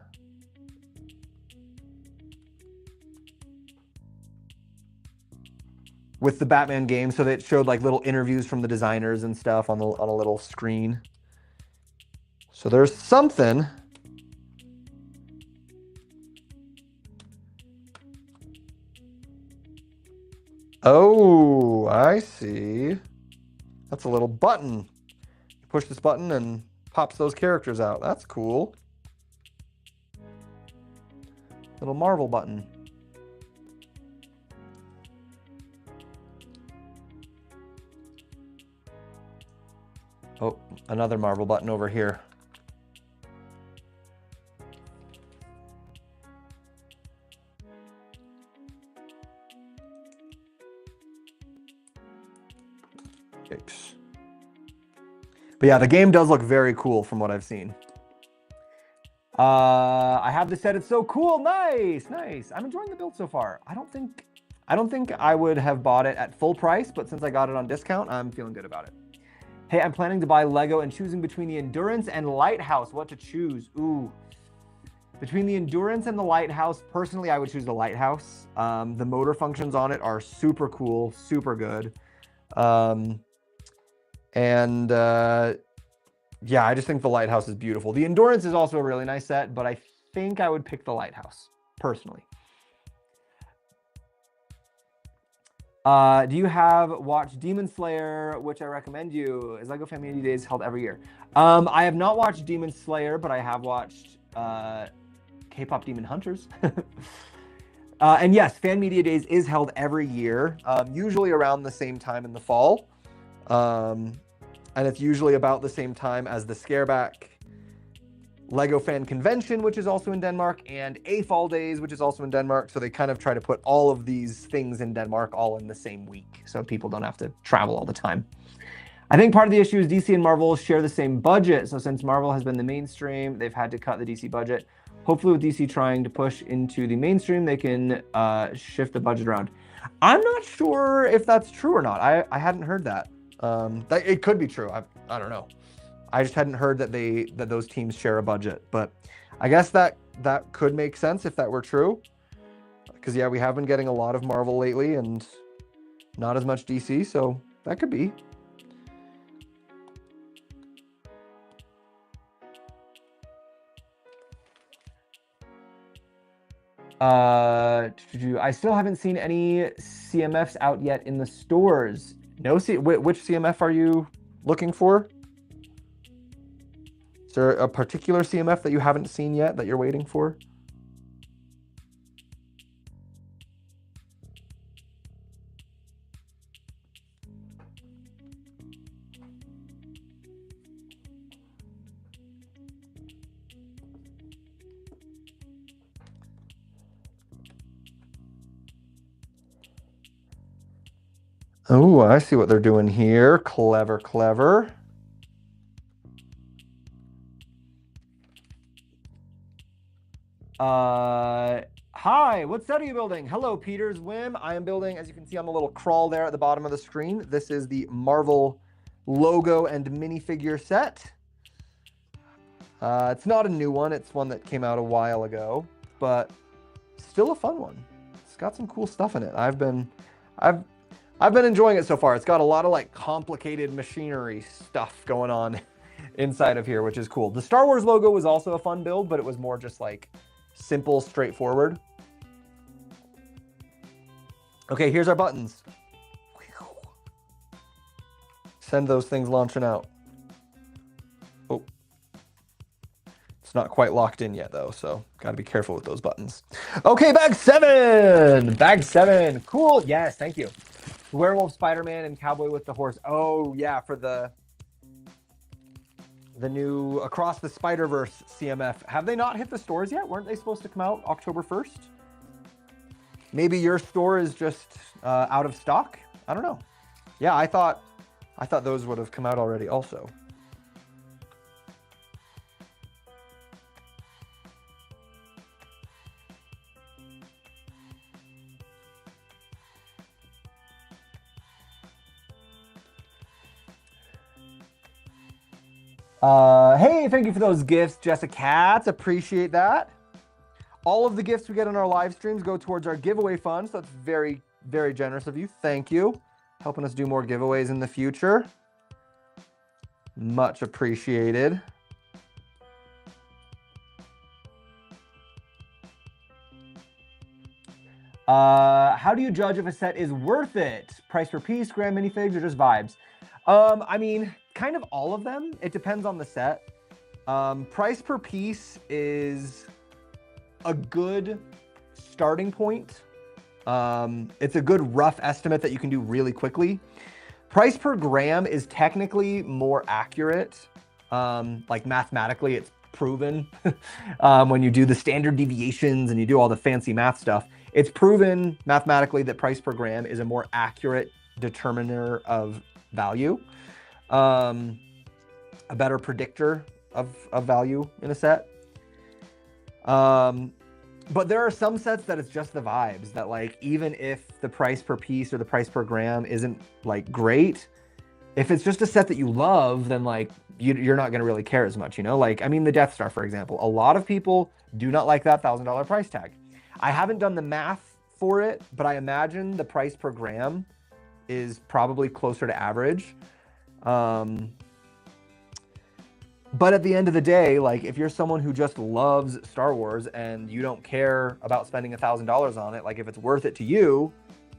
Batman game, so that showed like little interviews from the designers and stuff on a little screen. So there's something. Oh, I see. That's a little button. You push this button and pops those characters out. That's cool. Little Marvel button. Oh, another Marvel button over here. Yikes. But yeah, the game does look very cool from what I've seen. I have the set. It's so cool. Nice, nice. I'm enjoying the build so far. I don't think I would have bought it at full price, but since I got it on discount, I'm feeling good about it. Hey, I'm planning to buy Lego and choosing between the Endurance and Lighthouse. What to choose? Ooh. Between the Endurance and the Lighthouse, personally, I would choose the Lighthouse. The motor functions on it are super cool, super good. Yeah, I just think the Lighthouse is beautiful. The Endurance is also a really nice set, but I think I would pick the Lighthouse, personally. Do you have watched Demon Slayer, which I recommend you? Is LEGO Fan Media Days held every year? I have not watched Demon Slayer, but I have watched K-Pop Demon Hunters. And yes, Fan Media Days is held every year, usually around the same time in the fall. And it's usually about the same time as the Scareback LEGO Fan Convention, which is also in Denmark, and AFAL Days, which is also in Denmark. So they kind of try to put all of these things in Denmark all in the same week, so people don't have to travel all the time. I think part of the issue is DC and Marvel share the same budget. So since Marvel has been the mainstream, they've had to cut the DC budget. Hopefully with DC trying to push into the mainstream, they can shift the budget around. I'm not sure if that's true or not. I hadn't heard that. It could be true. I don't know. I just hadn't heard that those teams share a budget, but I guess that could make sense if that were true. Because yeah, we have been getting a lot of Marvel lately and not as much DC, so that could be. I still haven't seen any CMFs out yet in the stores. No, which CMF are you looking for? Is there a particular CMF that you haven't seen yet that you're waiting for? Oh, I see what they're doing here. Clever, clever. Hi, what set are you building? Hello, Peter's Whim. I am building, as you can see on the little crawl there at the bottom of the screen, this is the Marvel logo and minifigure set. It's not a new one. It's one that came out a while ago, but still a fun one. It's got some cool stuff in it. I've been enjoying it so far. It's got a lot of like complicated machinery stuff going on inside of here, which is cool. The Star Wars logo was also a fun build, but it was more just like simple, straightforward. Okay, here's our buttons. Send those things launching out. Oh, it's not quite locked in yet though, so got to be careful with those buttons. Okay, bag 7. Bag 7. Cool. Yes, thank you. Werewolf, Spider-Man, and Cowboy with the Horse. Oh yeah, for the new Across the Spider-Verse CMF. Have they not hit the stores yet? Weren't they supposed to come out October 1st? Maybe your store is just out of stock? I don't know. Yeah, I thought those would have come out already also. Hey, thank you for those gifts, Jessica Katz. Appreciate that. All of the gifts we get in our live streams go towards our giveaway fund, so that's very, very generous of you. Thank you. Helping us do more giveaways in the future. Much appreciated. How do you judge if a set is worth it? Price per piece, grand minifigs, or just vibes? I mean, kind of all of them. It depends on the set. Price per piece is a good starting point. It's a good rough estimate that you can do really quickly. Price per gram is technically more accurate. Like mathematically, it's proven. When you do the standard deviations and you do all the fancy math stuff, it's proven mathematically that price per gram is a more accurate determiner of value. A better predictor of value in a set. But there are some sets that it's just the vibes that like, even if the price per piece or the price per gram isn't like great, if it's just a set that you love, then like you're not going to really care as much, you know? Like, I mean, the Death Star, for example, a lot of people do not like that $1,000 price tag. I haven't done the math for it, but I imagine the price per gram is probably closer to average. But at the end of the day, like if you're someone who just loves Star Wars and you don't care about spending $1,000 on it, like if it's worth it to you,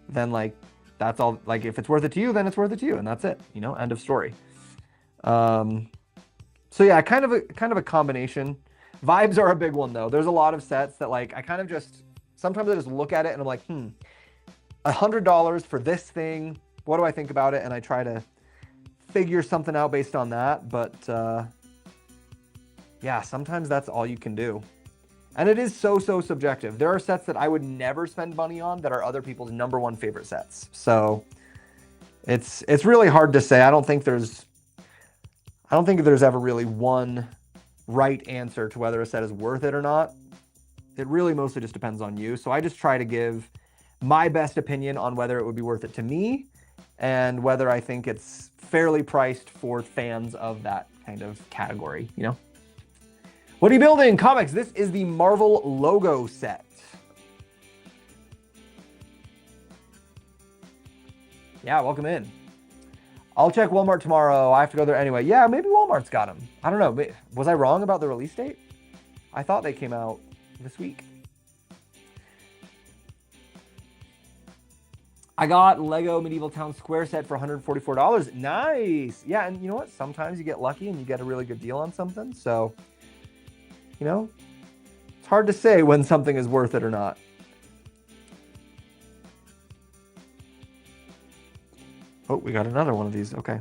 then like that's all. Like if it's worth it to you, then it's worth it to you, and that's it. You know, end of story. So yeah, kind of a combination. Vibes are a big one though. There's a lot of sets that like I kind of just sometimes I just look at it and I'm like, $100 for this thing. What do I think about it? And I try to figure something out based on that. But yeah, sometimes that's all you can do. And it is so subjective. There are sets that I would never spend money on that are other people's #1 favorite sets. So it's really hard to say. I don't think there's ever really one right answer to whether a set is worth it or not. It really mostly just depends on you. So I just try to give my best opinion on whether it would be worth it to me and whether I think it's fairly priced for fans of that kind of category, you know? What are you building? Comics. This is the Marvel logo set. Yeah, welcome in. I'll check Walmart tomorrow. I have to go there anyway. Yeah, maybe Walmart's got them. I don't know. Was I wrong about the release date? I thought they came out this week. I got LEGO Medieval Town Square set for $144. Nice. Yeah, and you know what? Sometimes you get lucky and you get a really good deal on something. So, you know, it's hard to say when something is worth it or not. Oh, we got another one of these. Okay.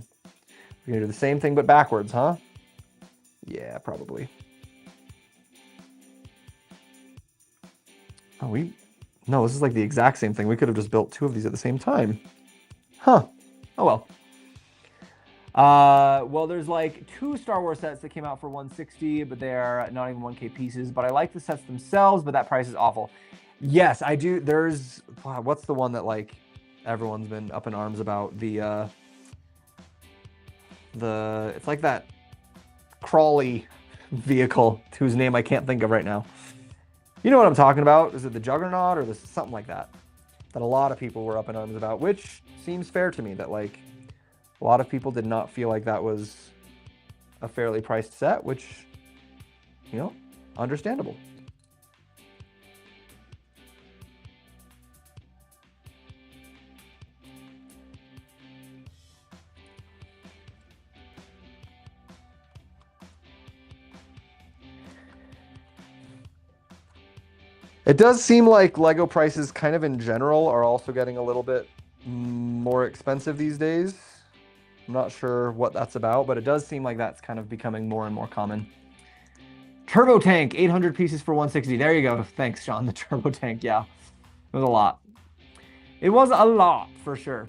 We're going to do the same thing but backwards, huh? Yeah, probably. Oh, no, this is like the exact same thing. We could have just built 2 of these at the same time. Huh. Oh, well. Well, there's like 2 Star Wars sets that came out for $160, but they're not even 1K pieces. But I like the sets themselves, but that price is awful. Yes, I do. There's, wow, what's the one that like everyone's been up in arms about? It's like that crawly vehicle whose name I can't think of right now. You know what I'm talking about? Is it the Juggernaut or something like that? That a lot of people were up in arms about, which seems fair to me that like a lot of people did not feel like that was a fairly priced set, which, you know, understandable. It does seem like LEGO prices kind of in general are also getting a little bit more expensive these days. I'm not sure what that's about, but it does seem like that's kind of becoming more and more common. Turbo Tank, 800 pieces for 160. There you go. Thanks, Sean. The Turbo Tank, yeah. It was a lot. It was a lot, for sure.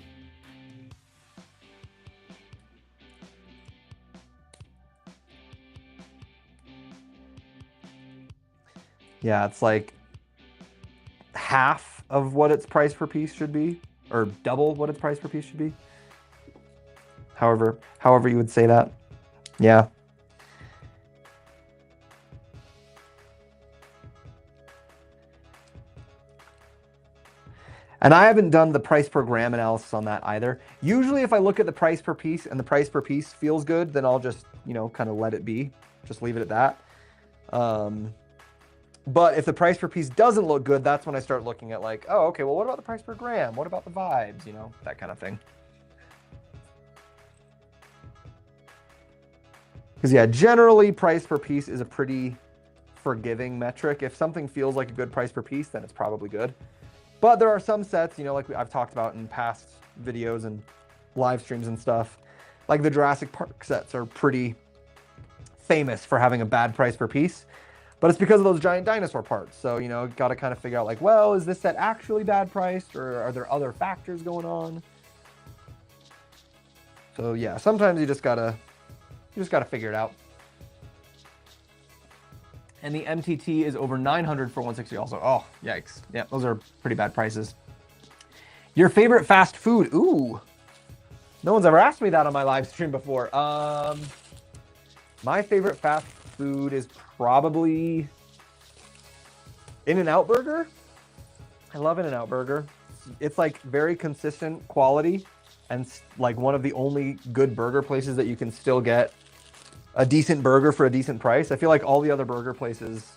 Yeah, it's like half of what its price per piece should be, or double what its price per piece should be. However you would say that. Yeah. And I haven't done the price per gram analysis on that either. Usually if I look at the price per piece and the price per piece feels good, then I'll just, you know, kind of let it be. Just leave it at that. But if the price per piece doesn't look good, that's when I start looking at like, oh, okay, well, what about the price per gram? What about the vibes? You know, that kind of thing. Because yeah, generally price per piece is a pretty forgiving metric. If something feels like a good price per piece, then it's probably good. But there are some sets, you know, like I've talked about in past videos and live streams and stuff, like the Jurassic Park sets are pretty famous for having a bad price per piece. But it's because of those giant dinosaur parts. So, you know, got to kind of figure out like, well, is this set actually bad priced or are there other factors going on? So yeah, sometimes you just gotta figure it out. And the MTT is over 900 for 160 also. Oh, yikes. Yeah, those are pretty bad prices. Your favorite fast food? Ooh. No one's ever asked me that on my live stream before. My favorite fast food is probably In-N-Out Burger. I love In-N-Out Burger. It's like very consistent quality and like one of the only good burger places that you can still get a decent burger for a decent price. I feel like all the other burger places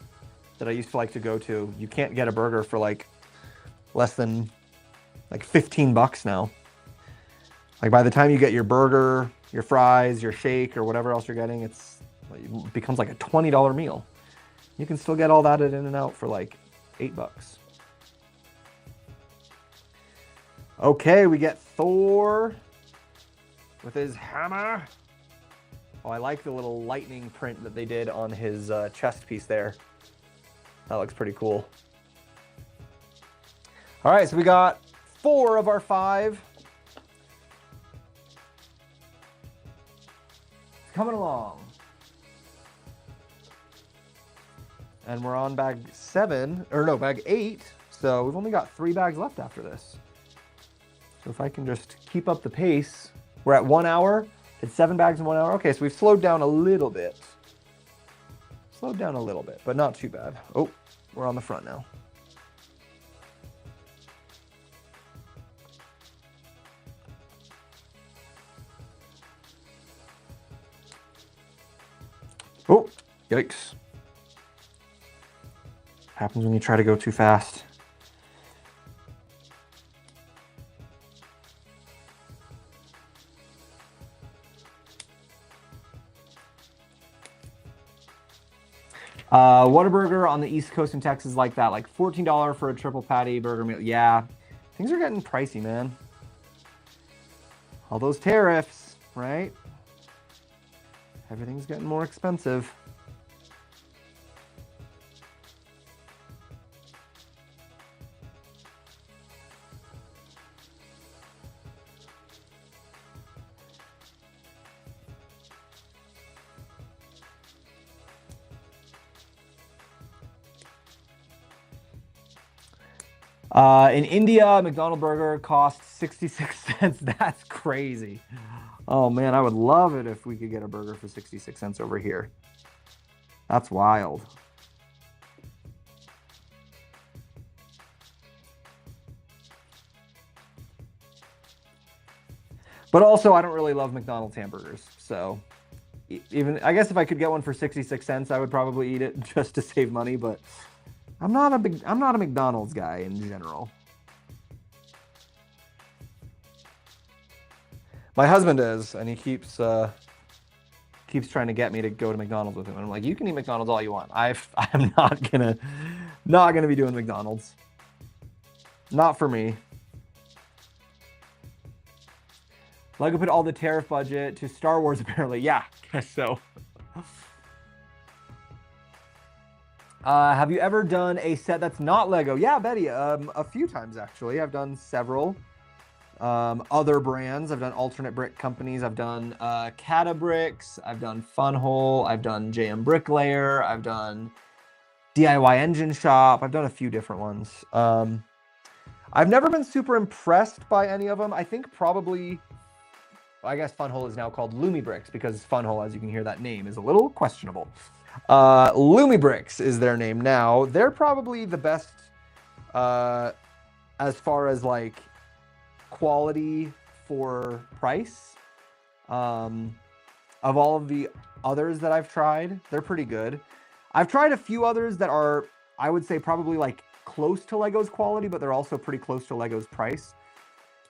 that I used to like to go to, you can't get a burger for like less than like 15 bucks now. Like by the time you get your burger, your fries, your shake, or whatever else you're getting, it becomes like a $20 meal. You can still get all that at In-N-Out for like 8 bucks. Okay, we get Thor with his hammer. Oh, I like the little lightning print that they did on his chest piece there. That looks pretty cool. All right, so we got 4 of our 5. It's coming along. And we're on bag 7, or no, bag 8. So we've only got 3 bags left after this. So if I can just keep up the pace, we're at 1 hour. It's 7 bags in 1 hour. Okay, so we've slowed down a little bit. Slowed down a little bit, but not too bad. Oh, we're on the front now. Oh, yikes. Happens when you try to go too fast. Whataburger on the East Coast in Texas like that, like $14 for a triple patty burger meal. Yeah, things are getting pricey, man. All those tariffs, right? Everything's getting more expensive. In India, McDonald's burger costs 66 cents. That's crazy. Oh man, I would love it if we could get a burger for 66 cents over here. That's wild. But also, I don't really love McDonald's hamburgers. So even, I guess if I could get one for 66 cents, I would probably eat it just to save money, but I'm not a McDonald's guy in general. My husband is, and he keeps trying to get me to go to McDonald's with him. And I'm like, you can eat McDonald's all you want. I'm not gonna be doing McDonald's. Not for me. Lego put all the tariff budget to Star Wars apparently. Yeah, guess so. Have you ever done a set that's not Lego? Yeah, Betty, a few times actually. I've done several other brands. I've done alternate brick companies. I've done Cata Bricks. I've done Funhole. I've done JM Bricklayer. I've done DIY Engine Shop. I've done a few different ones. I've never been super impressed by any of them. I think probably, I guess Funhole is now called Lumi Bricks because Funhole, as you can hear that name, is a little questionable. Lumi Bricks is their name now. They're probably the best as far as like quality for price. Of all of the others that I've tried, they're pretty good. I've tried a few others that are, I would say, probably like close to Lego's quality, but they're also pretty close to Lego's price.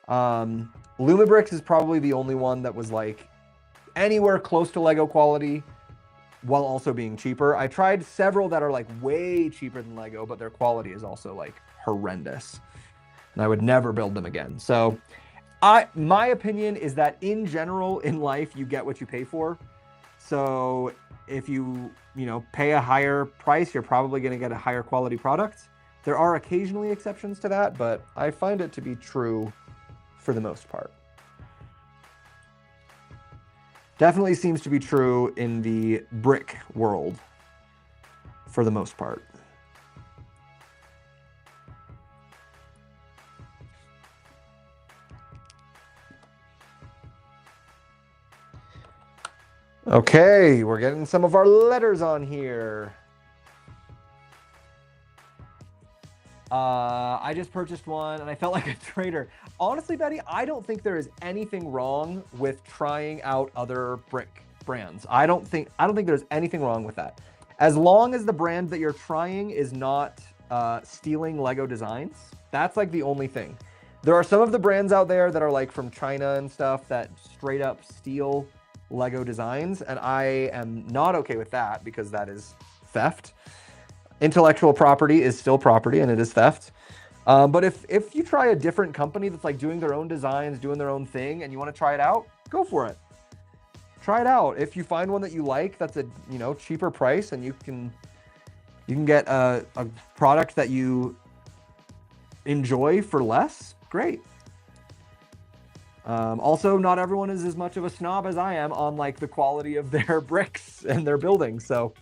Lumibrix is probably the only one that was like anywhere close to Lego quality while also being cheaper. I tried several that are like way cheaper than Lego, but their quality is also like horrendous. And I would never build them again. So my opinion is that in general in life, you get what you pay for. So if you pay a higher price, you're probably going to get a higher quality product. There are occasionally exceptions to that, but I find it to be true for the most part. Definitely seems to be true in the brick world for the most part. Okay, we're getting some of our letters on here. I just purchased one and I felt like a traitor. Honestly, Betty, I don't think there is anything wrong with trying out other brick brands. I don't think there's anything wrong with that. As long as the brand that you're trying is not stealing Lego designs, that's like the only thing. There are some of the brands out there that are like from China and stuff that straight up steal Lego designs, and I am not okay with that because that is theft. Intellectual property is still property and it is theft. But if you try a different company that's like doing their own designs, doing their own thing, and you want to try it out, go for it. Try it out. If you find one that you like, that's a cheaper price, and you can get a product that you enjoy for less, great. Also, not everyone is as much of a snob as I am on like the quality of their bricks and their buildings. So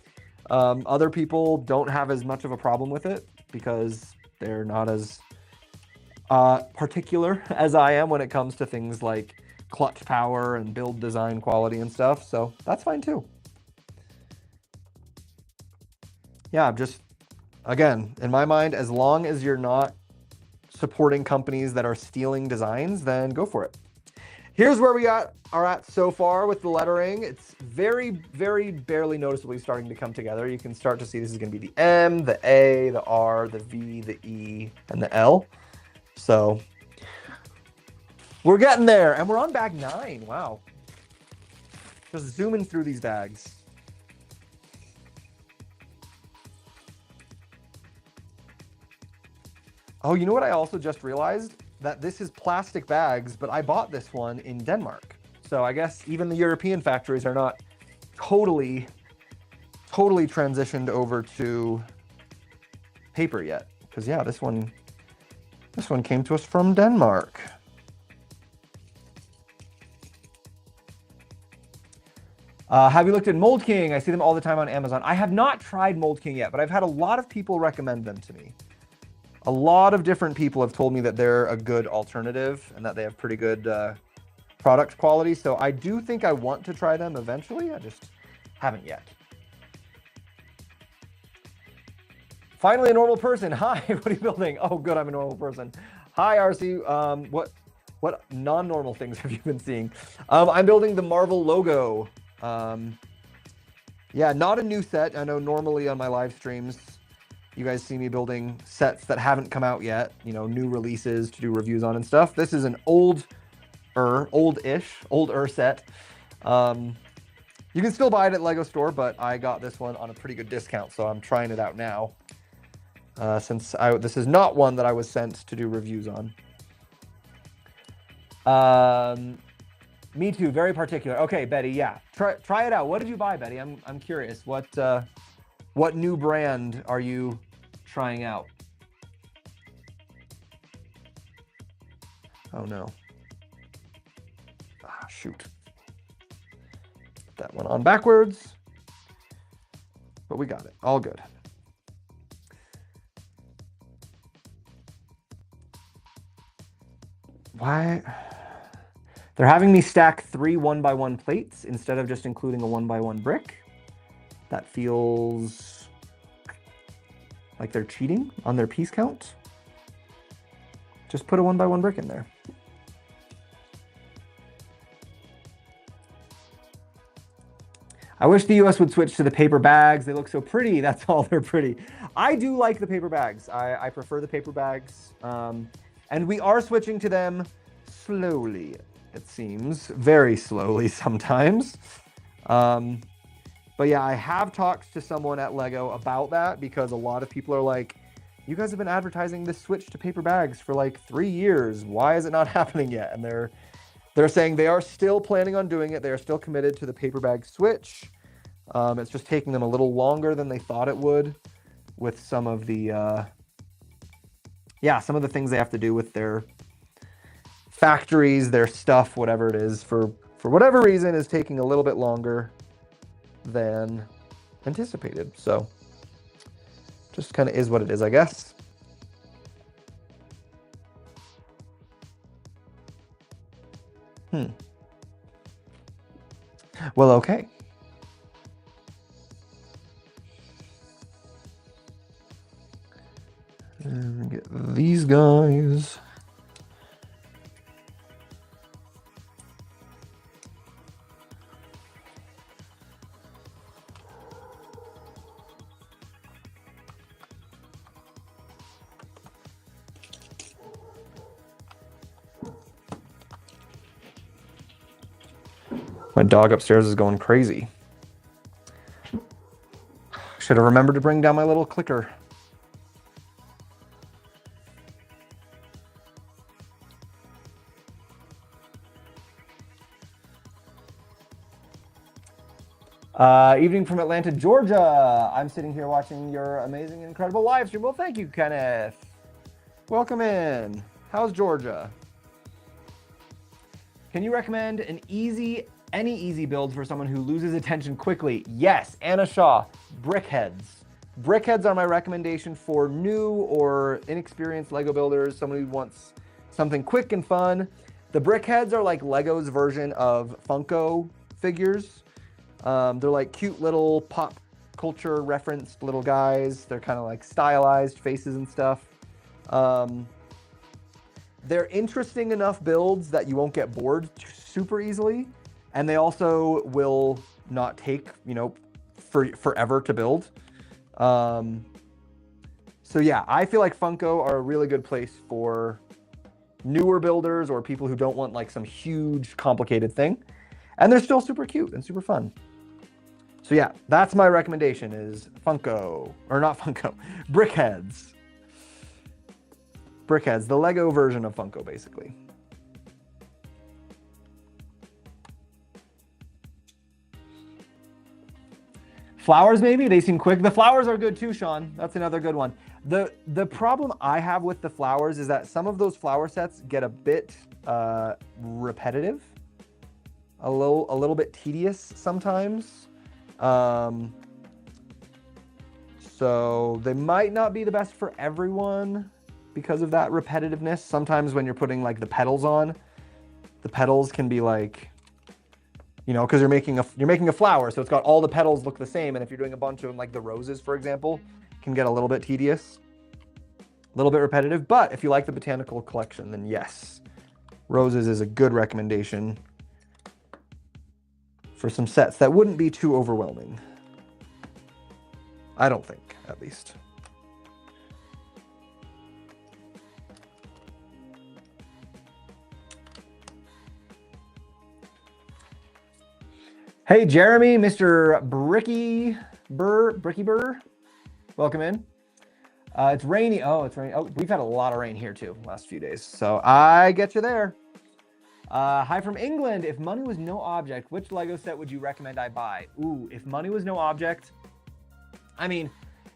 other people don't have as much of a problem with it because they're not as particular as I am when it comes to things like clutch power and build design quality and stuff. So that's fine too. Yeah, just again, in my mind, as long as you're not supporting companies that are stealing designs, then go for it. Here's where we are at so far with the lettering. It's very, very barely noticeably starting to come together. You can start to see this is going to be the M, the A, the R, the V, the E, and the L. So we're getting there, and we're on bag 9. Wow. Just zooming through these bags. Oh, you know what I also just realized? That this is plastic bags, but I bought this one in Denmark. So I guess even the European factories are not totally transitioned over to paper yet. Because yeah, this one came to us from Denmark. Have you looked at Mold King? I see them all the time on Amazon. I have not tried Mold King yet, but I've had a lot of people recommend them to me. A lot of different people have told me that they're a good alternative and that they have pretty good product quality. So I do think I want to try them eventually. I just haven't yet. Finally, a normal person. Hi, what are you building? Oh, good, I'm a normal person. Hi, RC. What non-normal things have you been seeing? I'm building the Marvel logo. Yeah, not a new set. I know normally on my live streams, you guys see me building sets that haven't come out yet, you know, new releases to do reviews on and stuff. This is an older set. You can still buy it at LEGO store, but I got this one on a pretty good discount, so I'm trying it out now. Since this is not one that I was sent to do reviews on. Me too, very particular. Okay, Betty, yeah, try it out. What did you buy, Betty? I'm curious. What new brand are you trying out? Oh no. Ah, shoot. Put that one on backwards. But we got it. All good. Why? They're having me stack 3 1x1 plates instead of just including a 1x1 brick. That feels like they're cheating on their piece count. Just put a 1x1 brick in there. I wish the US would switch to the paper bags. They look so pretty. That's all, they're pretty. I do like the paper bags. I prefer the paper bags. And we are switching to them slowly, it seems. Very slowly sometimes. But yeah, I have talked to someone at LEGO about that because a lot of people are like, you guys have been advertising this switch to paper bags for like 3 years. Why is it not happening yet? And they're saying they are still planning on doing it. They are still committed to the paper bag switch. It's just taking them a little longer than they thought it would with some of the, some of the things they have to do with their factories, their stuff, whatever it is, for whatever reason is taking a little bit longer than anticipated. So just kind of is what it is, I guess. Well, okay. And get these guys. My dog upstairs is going crazy. Should have remembered to bring down my little clicker. Evening from Atlanta, Georgia. I'm sitting here watching your amazing, incredible live stream. Well, thank you, Kenneth. Welcome in. How's Georgia? Can you recommend any easy build for someone who loses attention quickly? Yes, Anna Shaw, brickheads. Brickheads are my recommendation for new or inexperienced Lego builders, someone who wants something quick and fun. The brickheads are like Lego's version of Funko figures. They're like cute little pop culture referenced little guys. They're kind of like stylized faces and stuff. They're interesting enough builds that you won't get bored super easily. And they also will not take, forever to build. So yeah, I feel like Funko are a really good place for newer builders or people who don't want like some huge complicated thing. And they're still super cute and super fun. So yeah, that's my recommendation is Funko, or not Funko, brickheads. Brickheads, the Lego version of Funko, basically. Flowers, maybe? They seem quick. The flowers are good too, Sean. That's another good one. The problem I have with the flowers is that some of those flower sets get a bit repetitive, a little bit tedious sometimes. So they might not be the best for everyone because of that repetitiveness. Sometimes when you're putting like the petals on, the petals can be like, you know, because you're making a flower, so it's got all the petals look the same. And if you're doing a bunch of them, like the roses, for example, can get a little bit tedious, a little bit repetitive. But if you like the botanical collection, then yes, roses is a good recommendation for some sets that wouldn't be too overwhelming. I don't think, at least. Hey, Jeremy, Mr. Bricky Burr, welcome in. It's rainy. Oh, it's raining. Oh, we've had a lot of rain here too last few days. So I get you there. Hi from England. If money was no object, which Lego set would you recommend I buy? Ooh, if money was no object, I mean,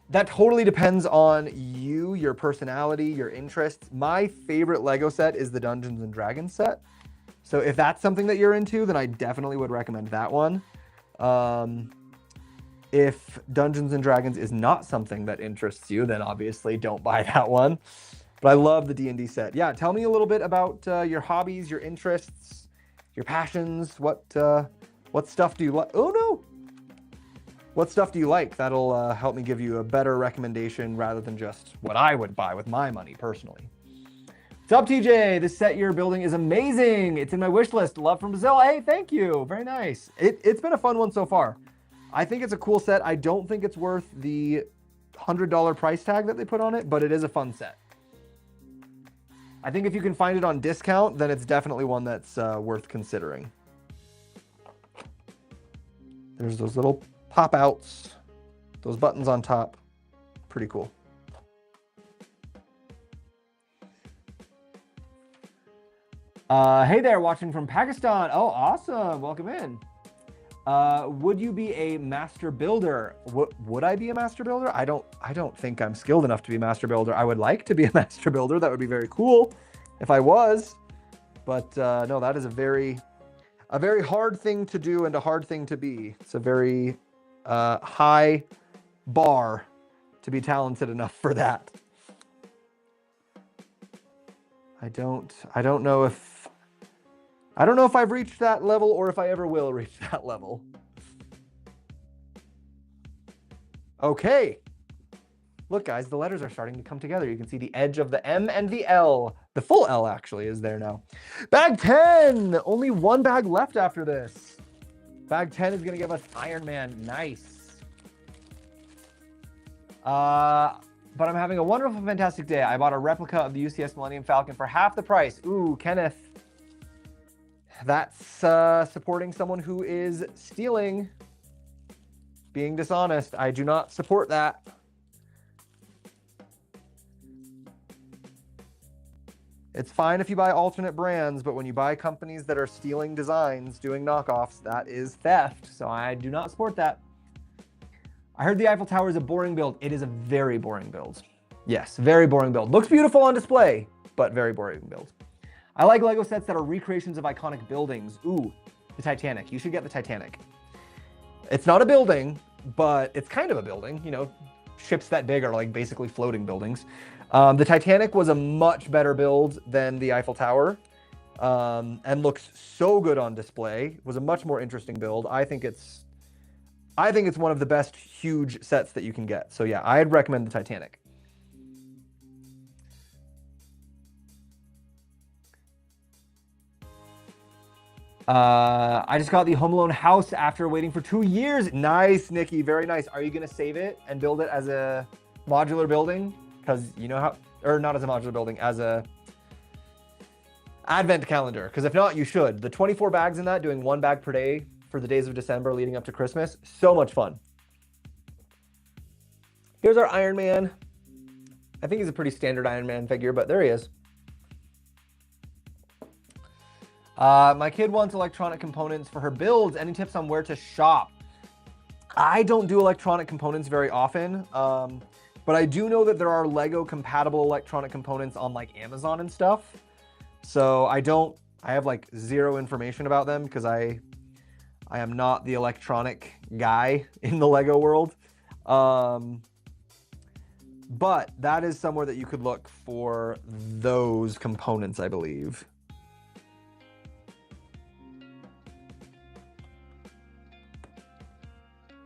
that totally depends on you, your personality, your interests. My favorite Lego set is the Dungeons and Dragons set. So if that's something that you're into, then I definitely would recommend that one. If Dungeons and Dragons is not something that interests you, then obviously don't buy that one. But I love the D&D set. Yeah, tell me a little bit about your hobbies, your interests, your passions. What stuff do you like? Oh no! What stuff do you like? That'll help me give you a better recommendation rather than just what I would buy with my money personally. What's up, TJ? This set you're building is amazing. It's in my wish list. Love from Brazil. Hey, thank you. Very nice. It's been a fun one so far. I think it's a cool set. I don't think it's worth the $100 price tag that they put on it, but it is a fun set. I think if you can find it on discount, then it's definitely one that's worth considering. There's those little pop outs, those buttons on top. Pretty cool. Hey there, watching from Pakistan. Oh, awesome. Welcome in. Would you be a master builder? Would I be a master builder? I don't think I'm skilled enough to be a master builder. I would like to be a master builder. That would be very cool if I was. But no, that is a very hard thing to do and a hard thing to be. It's a very high bar to be talented enough for that. I don't know if I've reached that level or if I ever will reach that level. Okay. Look, guys, the letters are starting to come together. You can see the edge of the M and the L. The full L actually is there now. Bag 10. Only one bag left after this. Bag 10 is going to give us Iron Man. Nice. But I'm having a wonderful, fantastic day. I bought a replica of the UCS Millennium Falcon for half the price. Ooh, Kenneth. That's supporting someone who is stealing, being dishonest. I do not support that. It's fine if you buy alternate brands, but when you buy companies that are stealing designs, doing knockoffs, that is theft. So I do not support that. I heard the Eiffel Tower is a boring build. It is a very boring build. Yes, very boring build. Looks beautiful on display, but very boring build. I like Lego sets that are recreations of iconic buildings. Ooh, the Titanic. You should get the Titanic. It's not a building, but it's kind of a building. You know, ships that big are like basically floating buildings. The Titanic was a much better build than the Eiffel Tower, and looks so good on display. It was a much more interesting build. I think it's one of the best huge sets that you can get. So yeah, I'd recommend the Titanic. I just got the Home Alone house after waiting for 2 years. Nice, Nikki. Very nice. Are you going to save it and build it as a modular building? Because you know how, or not as a modular building, as a advent calendar. Because if not, you should. The 24 bags in that, doing 1 bag per day for the days of December leading up to Christmas. So much fun. Here's our Iron Man. I think he's a pretty standard Iron Man figure, but there he is. My kid wants electronic components for her builds. Any tips on where to shop? I don't do electronic components very often, but I do know that there are Lego compatible electronic components on like Amazon and stuff. So I have like zero information about them because I am not the electronic guy in the Lego world. But that is somewhere that you could look for those components, I believe.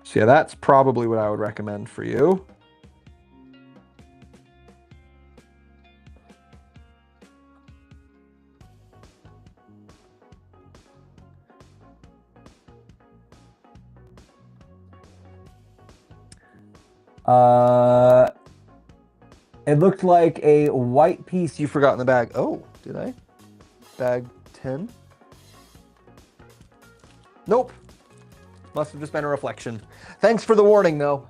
So yeah, that's probably what I would recommend for you. It looked like a white piece you forgot in the bag. Oh, did I? Bag 10? Nope. Must have just been a reflection. Thanks for the warning, though.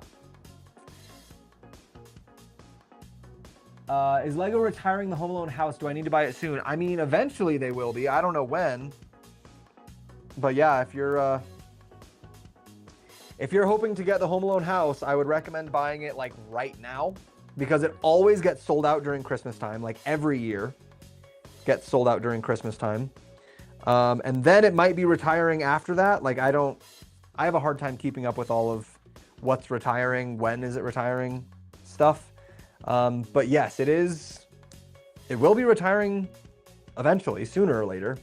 Is Lego retiring the Home Alone house? Do I need to buy it soon? I mean, eventually they will be. I don't know when. But yeah, if you're hoping to get the Home Alone house, I would recommend buying it like right now because it always gets sold out during Christmas time. Like every year gets sold out during Christmas time. And then it might be retiring after that. Like I have a hard time keeping up with all of what's retiring, when is it retiring stuff. But yes, it will be retiring eventually, sooner or later.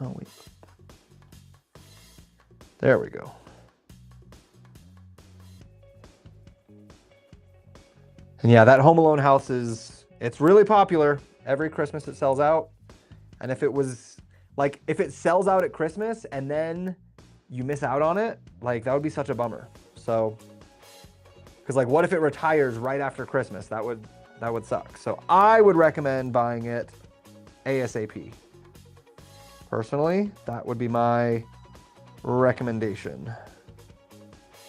Oh, wait. There we go. And yeah, that Home Alone house it's really popular. Every Christmas it sells out. And if it sells out at Christmas and then you miss out on it, like that would be such a bummer. So, because like what if it retires right after Christmas? That would suck. So I would recommend buying it ASAP. Personally, that would be my recommendation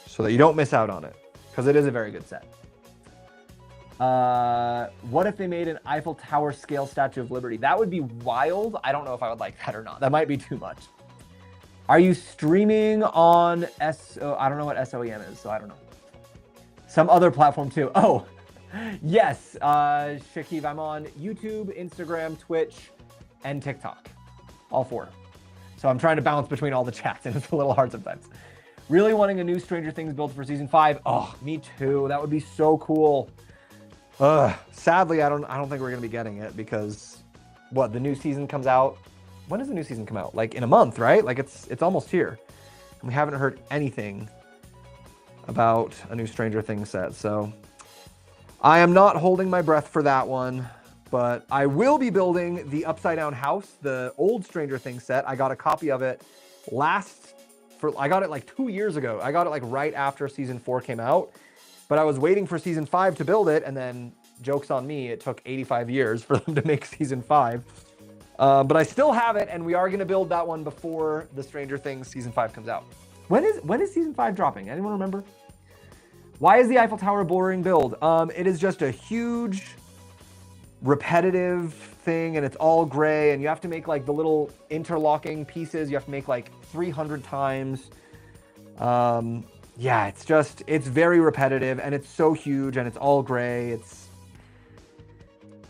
so that you don't miss out on it because it is a very good set. What if they made an Eiffel Tower scale Statue of Liberty? That would be wild. I don't know if I would like that or not. That might be too much. Are you streaming on I don't know what SOEM is, so I don't know. Some other platform too. Oh, yes. Shakib, I'm on YouTube, Instagram, Twitch, and TikTok. All 4. So I'm trying to balance between all the chats, and it's a little hard sometimes. Really wanting a new Stranger Things build for season 5. Oh, me too. That would be so cool. Sadly, I don't think we're gonna be getting it because the new season comes out. When does the new season come out? Like in a month, right? Like it's almost here. And we haven't heard anything about a new Stranger Things set. So I am not holding my breath for that one. But I will be building the Upside Down House, the old Stranger Things set. I got a copy of it I got it like 2 years ago. I got it like right after season 4 came out. But I was waiting for season 5 to build it, and then joke's on me, it took 85 years for them to make season 5. But I still have it, and we are gonna build that one before the Stranger Things season 5 comes out. When is season 5 dropping? Anyone remember? Why is the Eiffel Tower a boring build? It is just a huge repetitive thing, and it's all gray, and you have to make like the little interlocking pieces. You have to make like 300 times. Yeah, it's very repetitive, and it's so huge, and it's all gray.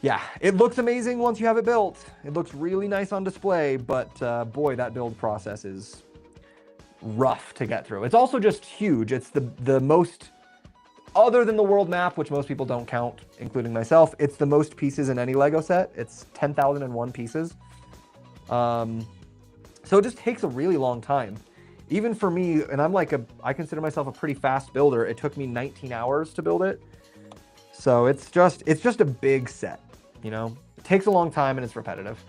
Yeah, it looks amazing once you have it built. It looks really nice on display, but boy, that build process is rough to get through. It's also just huge. It's the most, other than the world map, which most people don't count, including myself, it's the most pieces in any Lego set. It's 10,001 pieces. So it just takes a really long time. Even for me, and I consider myself a pretty fast builder, it took me 19 hours to build it. So it's just a big set, you know? It takes a long time and it's repetitive.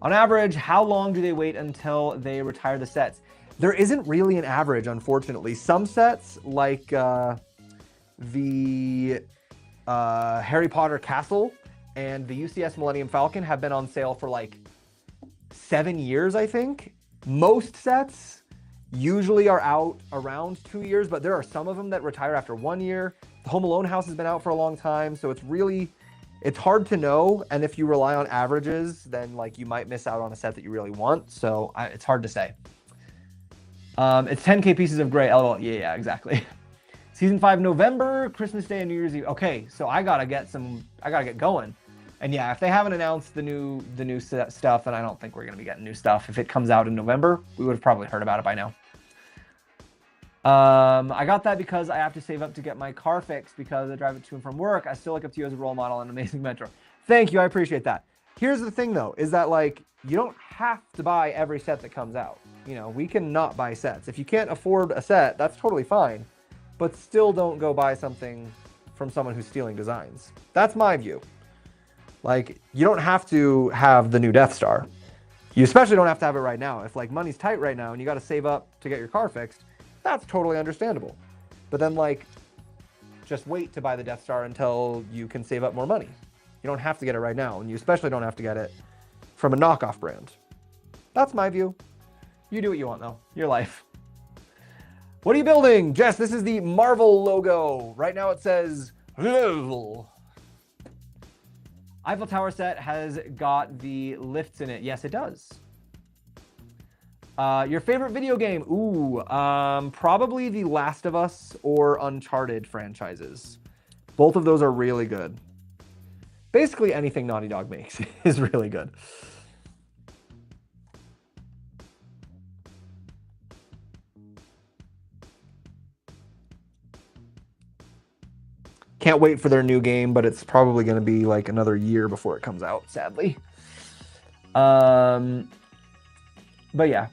On average, how long do they wait until they retire the sets? There isn't really an average, unfortunately. Some sets, like the Harry Potter Castle and the UCS Millennium Falcon have been on sale for like 7 years, I think. Most sets usually are out around 2 years, but there are some of them that retire after 1 year. The Home Alone house has been out for a long time, so it's hard to know. And if you rely on averages, then like you might miss out on a set that you really want. So it's hard to say. It's 10K pieces of gray. LOL. Yeah, exactly. Season 5 November, Christmas Day and New Year's Eve. Okay, so I gotta get going. And yeah, if they haven't announced the new stuff, then I don't think we're gonna be getting new stuff. If it comes out in November, we would have probably heard about it by now. I got that because I have to save up to get my car fixed because I drive it to and from work. I still look up to you as a role model and an amazing mentor. Thank you, I appreciate that. Here's the thing though, is that like, you don't have to buy every set that comes out. You know, we can not buy sets. If you can't afford a set, that's totally fine. But still don't go buy something from someone who's stealing designs. That's my view. Like, you don't have to have the new Death Star. You especially don't have to have it right now. If like money's tight right now and you got to save up to get your car fixed, that's totally understandable. But then like, just wait to buy the Death Star until you can save up more money. You don't have to get it right now, and you especially don't have to get it from a knockoff brand. That's my view. You do what you want though. Your life. What are you building? Jess, this is the Marvel logo. Right now it says Eiffel Tower set has got the lifts in it. Yes, it does. Your favorite video game? Ooh, probably the Last of Us or Uncharted franchises. Both of those are really good. Basically anything Naughty Dog makes is really good. Can't wait for their new game, but it's probably going to be like another year before it comes out, sadly. But yeah.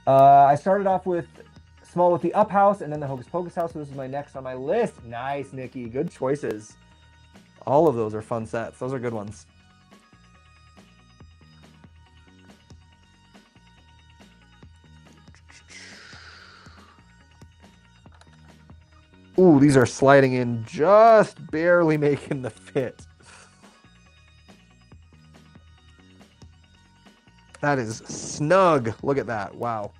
I started off with small with the Up House and then the Hocus Pocus house. So this is my next on my list. Nice, Nikki. Good choices. All of those are fun sets. Those are good ones. Ooh, these are sliding in, just barely making the fit. That is snug. Look at that. Wow.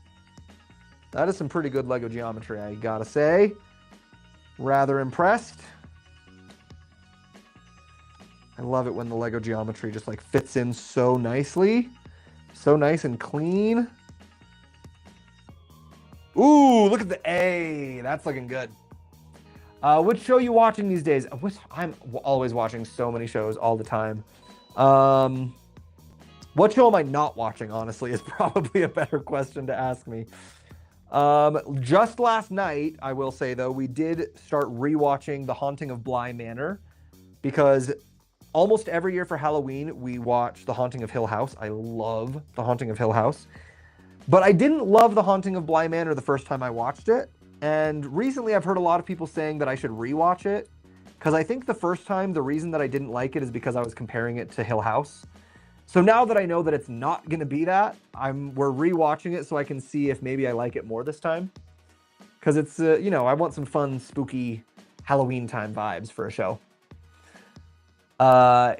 That is some pretty good Lego geometry, I gotta say. Rather impressed. I love it when the Lego geometry just like fits in so nicely. So nice and clean. Ooh, look at the A. That's looking good. Which show are you watching these days? I'm always watching so many shows all the time. What show am I not watching, honestly, is probably a better question to ask me. Just last night, I will say, though, we did start rewatching The Haunting of Bly Manor because almost every year for Halloween, we watch The Haunting of Hill House. I love The Haunting of Hill House. But I didn't love The Haunting of Bly Manor the first time I watched it. And recently I've heard a lot of people saying that I should rewatch it because I think the first time the reason that I didn't like it is because I was comparing it to Hill House. So now that I know that it's not going to be that, we're rewatching it so I can see if maybe I like it more this time. Because it's, you know, I want some fun, spooky Halloween time vibes for a show.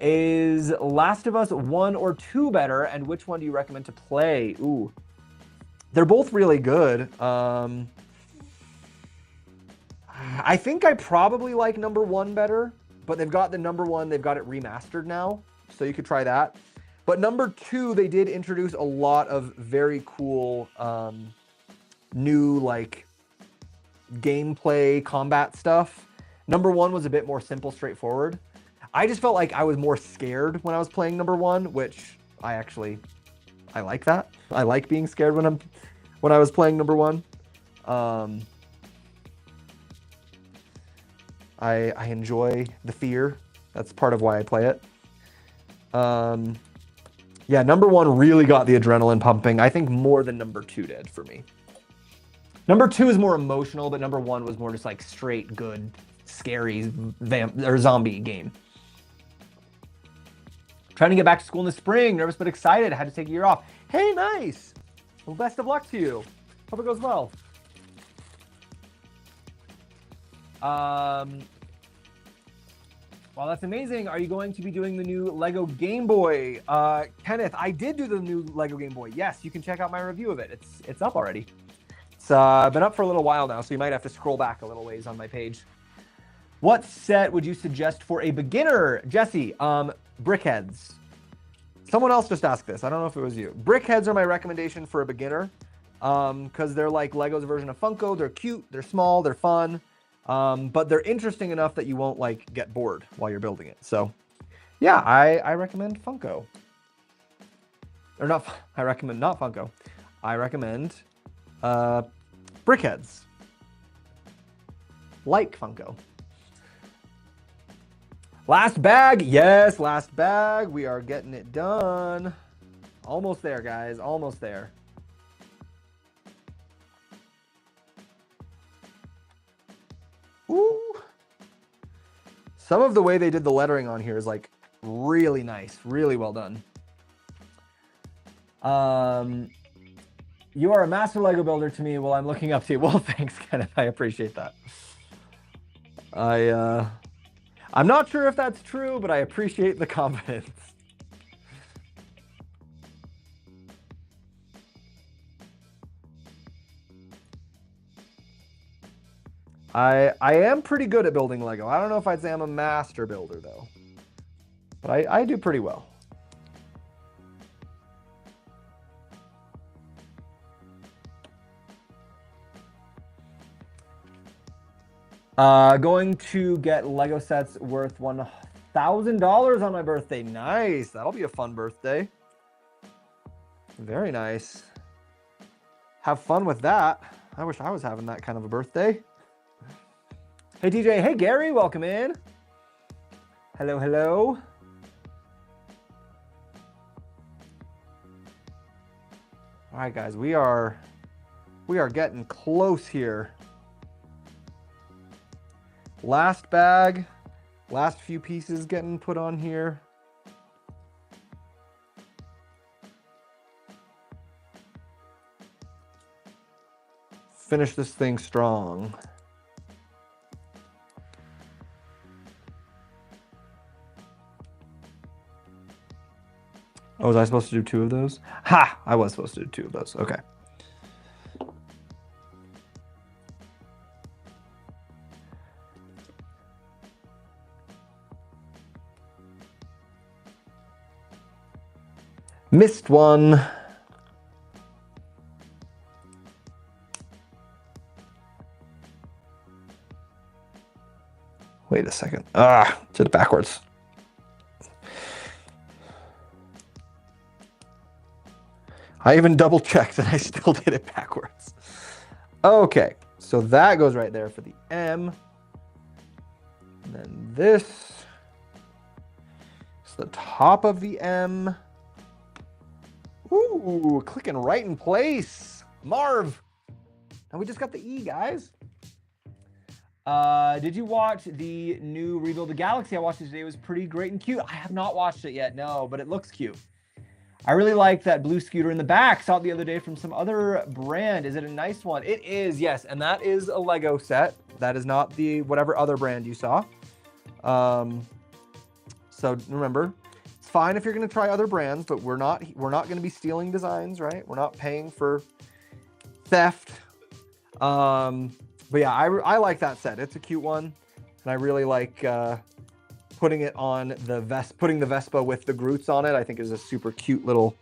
Is Last of Us 1 or 2 better, and which one do you recommend to play? Ooh, they're both really good. I think I probably like number 1 better, but they've got the number 1, they've got it remastered now, so you could try that. But number 2, they did introduce a lot of very cool new like gameplay combat stuff. Number 1 was a bit more simple, straightforward. I just felt like I was more scared when I was playing number 1, which I like that. I like being scared when I was playing number 1. I enjoy the fear. That's part of why I play it. Yeah, number 1 really got the adrenaline pumping. I think more than number 2 did for me. Number 2 is more emotional, but number 1 was more just like straight good, scary zombie game. Trying to get back to school in the spring. Nervous but excited. Had to take a year off. Hey, nice. Well, best of luck to you. Hope it goes well. Well, that's amazing. Are you going to be doing the new Lego Game Boy? Kenneth, I did do the new Lego Game Boy. Yes, you can check out my review of it. It's up already. It's been up for a little while now, so you might have to scroll back a little ways on my page. What set would you suggest for a beginner? Jesse, brickheads. Someone else just asked this. I don't know if it was you. Brickheads are my recommendation for a beginner because they're like Lego's version of Funko. They're cute, they're small, they're fun. But they're interesting enough that you won't like get bored while you're building it. So yeah, I recommend Funko. Or not, I recommend not Funko. I recommend brickheads. Like Funko. Last bag. Yes, last bag. We are getting it done. Almost there, guys. Almost there. Ooh. Some of the way they did the lettering on here is like really nice, really well done. You are a master Lego builder to me while I'm looking up to you. Well, thanks, Kenneth. I appreciate that. I'm not sure if that's true, but I appreciate the confidence. I am pretty good at building Lego. I don't know if I'd say I'm a master builder though, but I do pretty well. Going to get Lego sets worth $1,000 on my birthday. Nice. That'll be a fun birthday. Very nice. Have fun with that. I wish I was having that kind of a birthday. Hey, TJ. Hey, Gary. Welcome in. Hello, hello. All right, guys. We are getting close here. Last bag. Last few pieces getting put on here. Finish this thing strong. Oh, was I supposed to do 2 of those? Ha! I was supposed to do 2 of those. Okay. Missed one. Wait a second. Did it backwards. I even double checked and I still did it backwards. Okay, so that goes right there for the M. And then this is the top of the M. Ooh, clicking right in place. Marv. And we just got the E, guys. Did you watch the new Rebuild the Galaxy? I watched it today. It was pretty great and cute. I have not watched it yet, no, but it looks cute. I really like that blue scooter in the back. Saw it the other day from some other brand. Is it a nice one? It is, yes. And that is a Lego set. That is not the whatever other brand you saw. So remember, it's fine if you're going to try other brands, but we're not going to be stealing designs, right? We're not paying for theft. But yeah, I like that set. It's a cute one, and I really like putting it on the putting the Vespa with the Groots on it. I think is a super cute little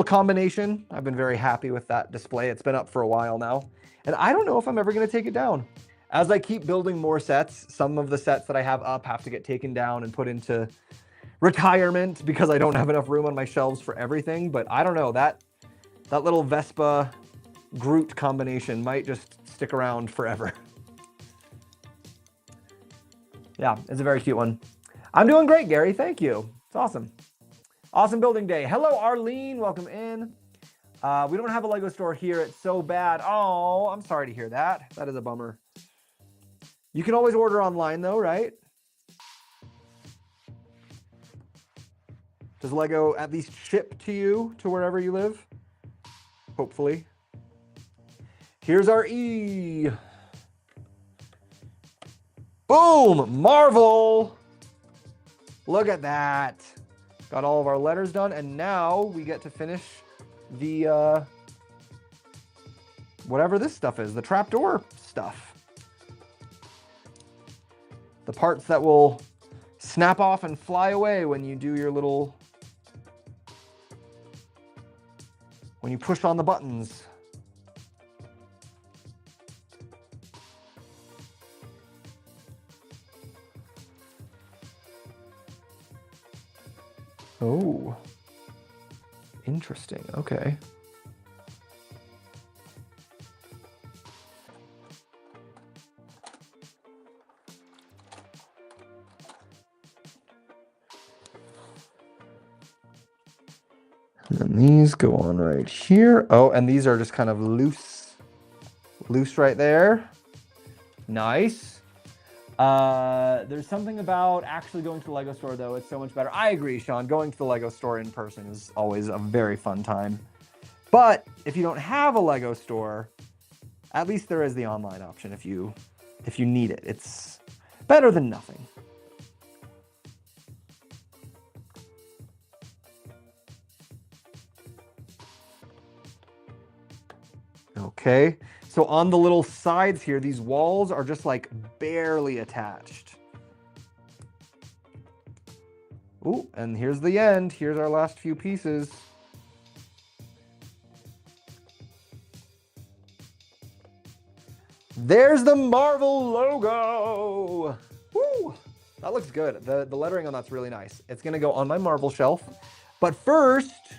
combination. I've been very happy with that display. It's been up for a while now, and I don't know if I'm ever going to take it down. As I keep building more sets, some of the sets that I have up have to get taken down and put into retirement because I don't have enough room on my shelves for everything. But I don't know, that little Vespa Groot combination might just stick around forever. Yeah, it's a very cute one. I'm doing great, Gary. Thank you. It's awesome. Awesome building day. Hello, Arlene. Welcome in. We don't have a Lego store here. It's so bad. Oh, I'm sorry to hear that. That is a bummer. You can always order online though, right? Does Lego at least ship to you to wherever you live? Hopefully. Here's our E. Boom! Marvel! Look at that. Got all of our letters done, and now we get to finish the whatever this stuff is, the trapdoor stuff. The parts that will snap off and fly away when you do your little, when you push on the buttons. Oh, interesting. Okay. And then these go on right here. Oh, and these are just kind of loose right there. Nice. There's something about actually going to the LEGO store, though. It's so much better. I agree, Sean. Going to the LEGO store in person is always a very fun time. But if you don't have a LEGO store, at least there is the online option if you need it. It's better than nothing. Okay, so on the little sides here, these walls are just like barely attached. Ooh, and here's the end. Here's our last few pieces. There's the Marvel logo. Woo! That looks good. The lettering on that's really nice. It's gonna go on my Marvel shelf. But first,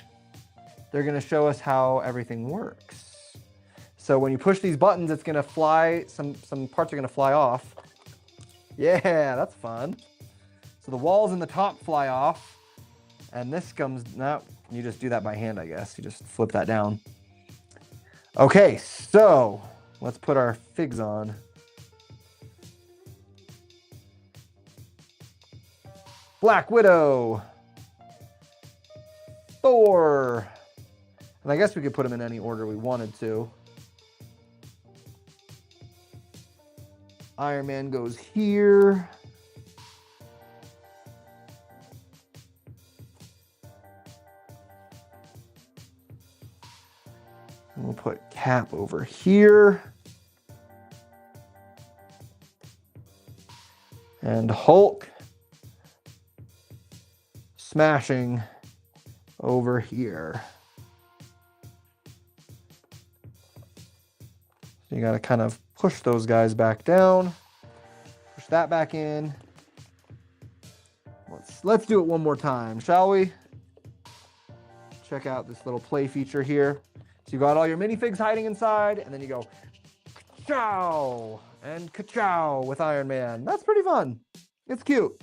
they're gonna show us how everything works. So when you push these buttons, it's gonna fly, some parts are gonna fly off. Yeah, that's fun. So the walls in the top fly off, and this comes, no, you just do that by hand, I guess. You just flip that down. Okay, so let's put our figs on. Black Widow. Thor. And I guess we could put them in any order we wanted to. Iron Man goes here. And we'll put Cap over here. And Hulk smashing over here. So you got to kind of push those guys back down. Push that back in. Let's do it one more time, shall we? Check out this little play feature here. So you got all your minifigs hiding inside, and then you go ka-chow and ka-chow with Iron Man. That's pretty fun. It's cute.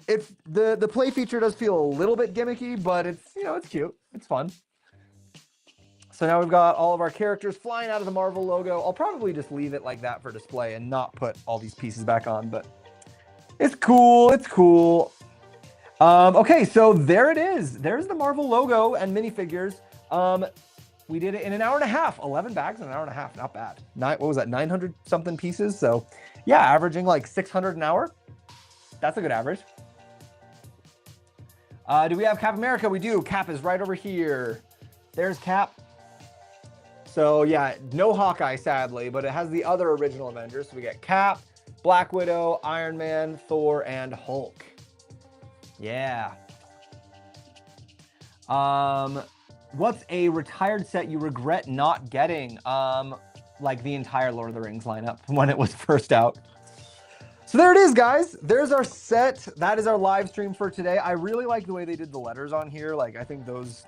It's the play feature does feel a little bit gimmicky, but it's, you know, it's cute. It's fun. So now we've got all of our characters flying out of the Marvel logo. I'll probably just leave it like that for display and not put all these pieces back on, but it's cool. It's cool. Okay, so there it is. There's the Marvel logo and minifigures. We did it in an hour and a half. 11 bags in an hour and a half. Not bad. What was that? 900 something pieces. So yeah, averaging like 600 an hour. That's a good average. Do we have Cap America? We do. Cap is right over here. There's Cap. So yeah, no Hawkeye, sadly, but it has the other original Avengers. So we get Cap, Black Widow, Iron Man, Thor, and Hulk. Yeah. What's a retired set you regret not getting? Like the entire Lord of the Rings lineup when it was first out. So there it is, guys. There's our set. That is our live stream for today. I really like the way they did the letters on here. Like, I think those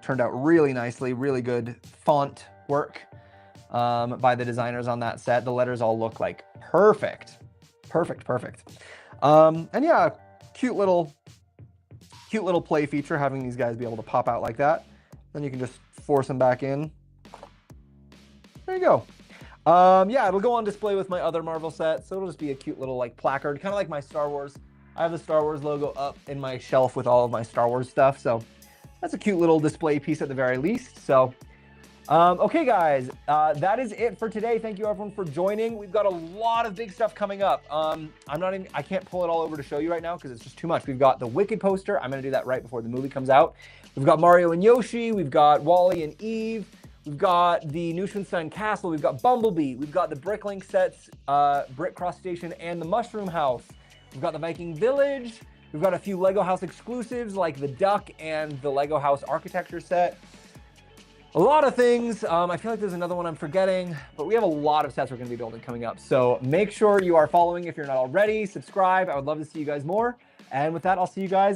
turned out really nicely. Really good font work by the designers on that set. The letters all look like perfect. Perfect. And yeah, cute little play feature, having these guys be able to pop out like that. Then you can just force them back in. There you go. Yeah, it'll go on display with my other Marvel set, so it'll just be a cute little like placard, kind of like my Star Wars. I have the Star Wars logo up in my shelf with all of my Star Wars stuff, so that's a cute little display piece at the very least. So Okay, guys, that is it for today. Thank you everyone for joining. We've got a lot of big stuff coming up. I can't pull it all over to show you right now because it's just too much. We've got the Wicked poster. I'm going to do that right before the movie comes out. We've got Mario and Yoshi. We've got Wally and Eve. We've got the Neuschwanstein Castle. We've got Bumblebee. We've got the Bricklink sets, Brick Cross Station, and the Mushroom House. We've got the Viking Village. We've got a few LEGO House exclusives like the Duck and the LEGO House Architecture set. A lot of things. I feel like there's another one I'm forgetting, but we have a lot of sets we're going to be building coming up. So make sure you are following if you're not already. Subscribe. I would love to see you guys more. And with that, I'll see you guys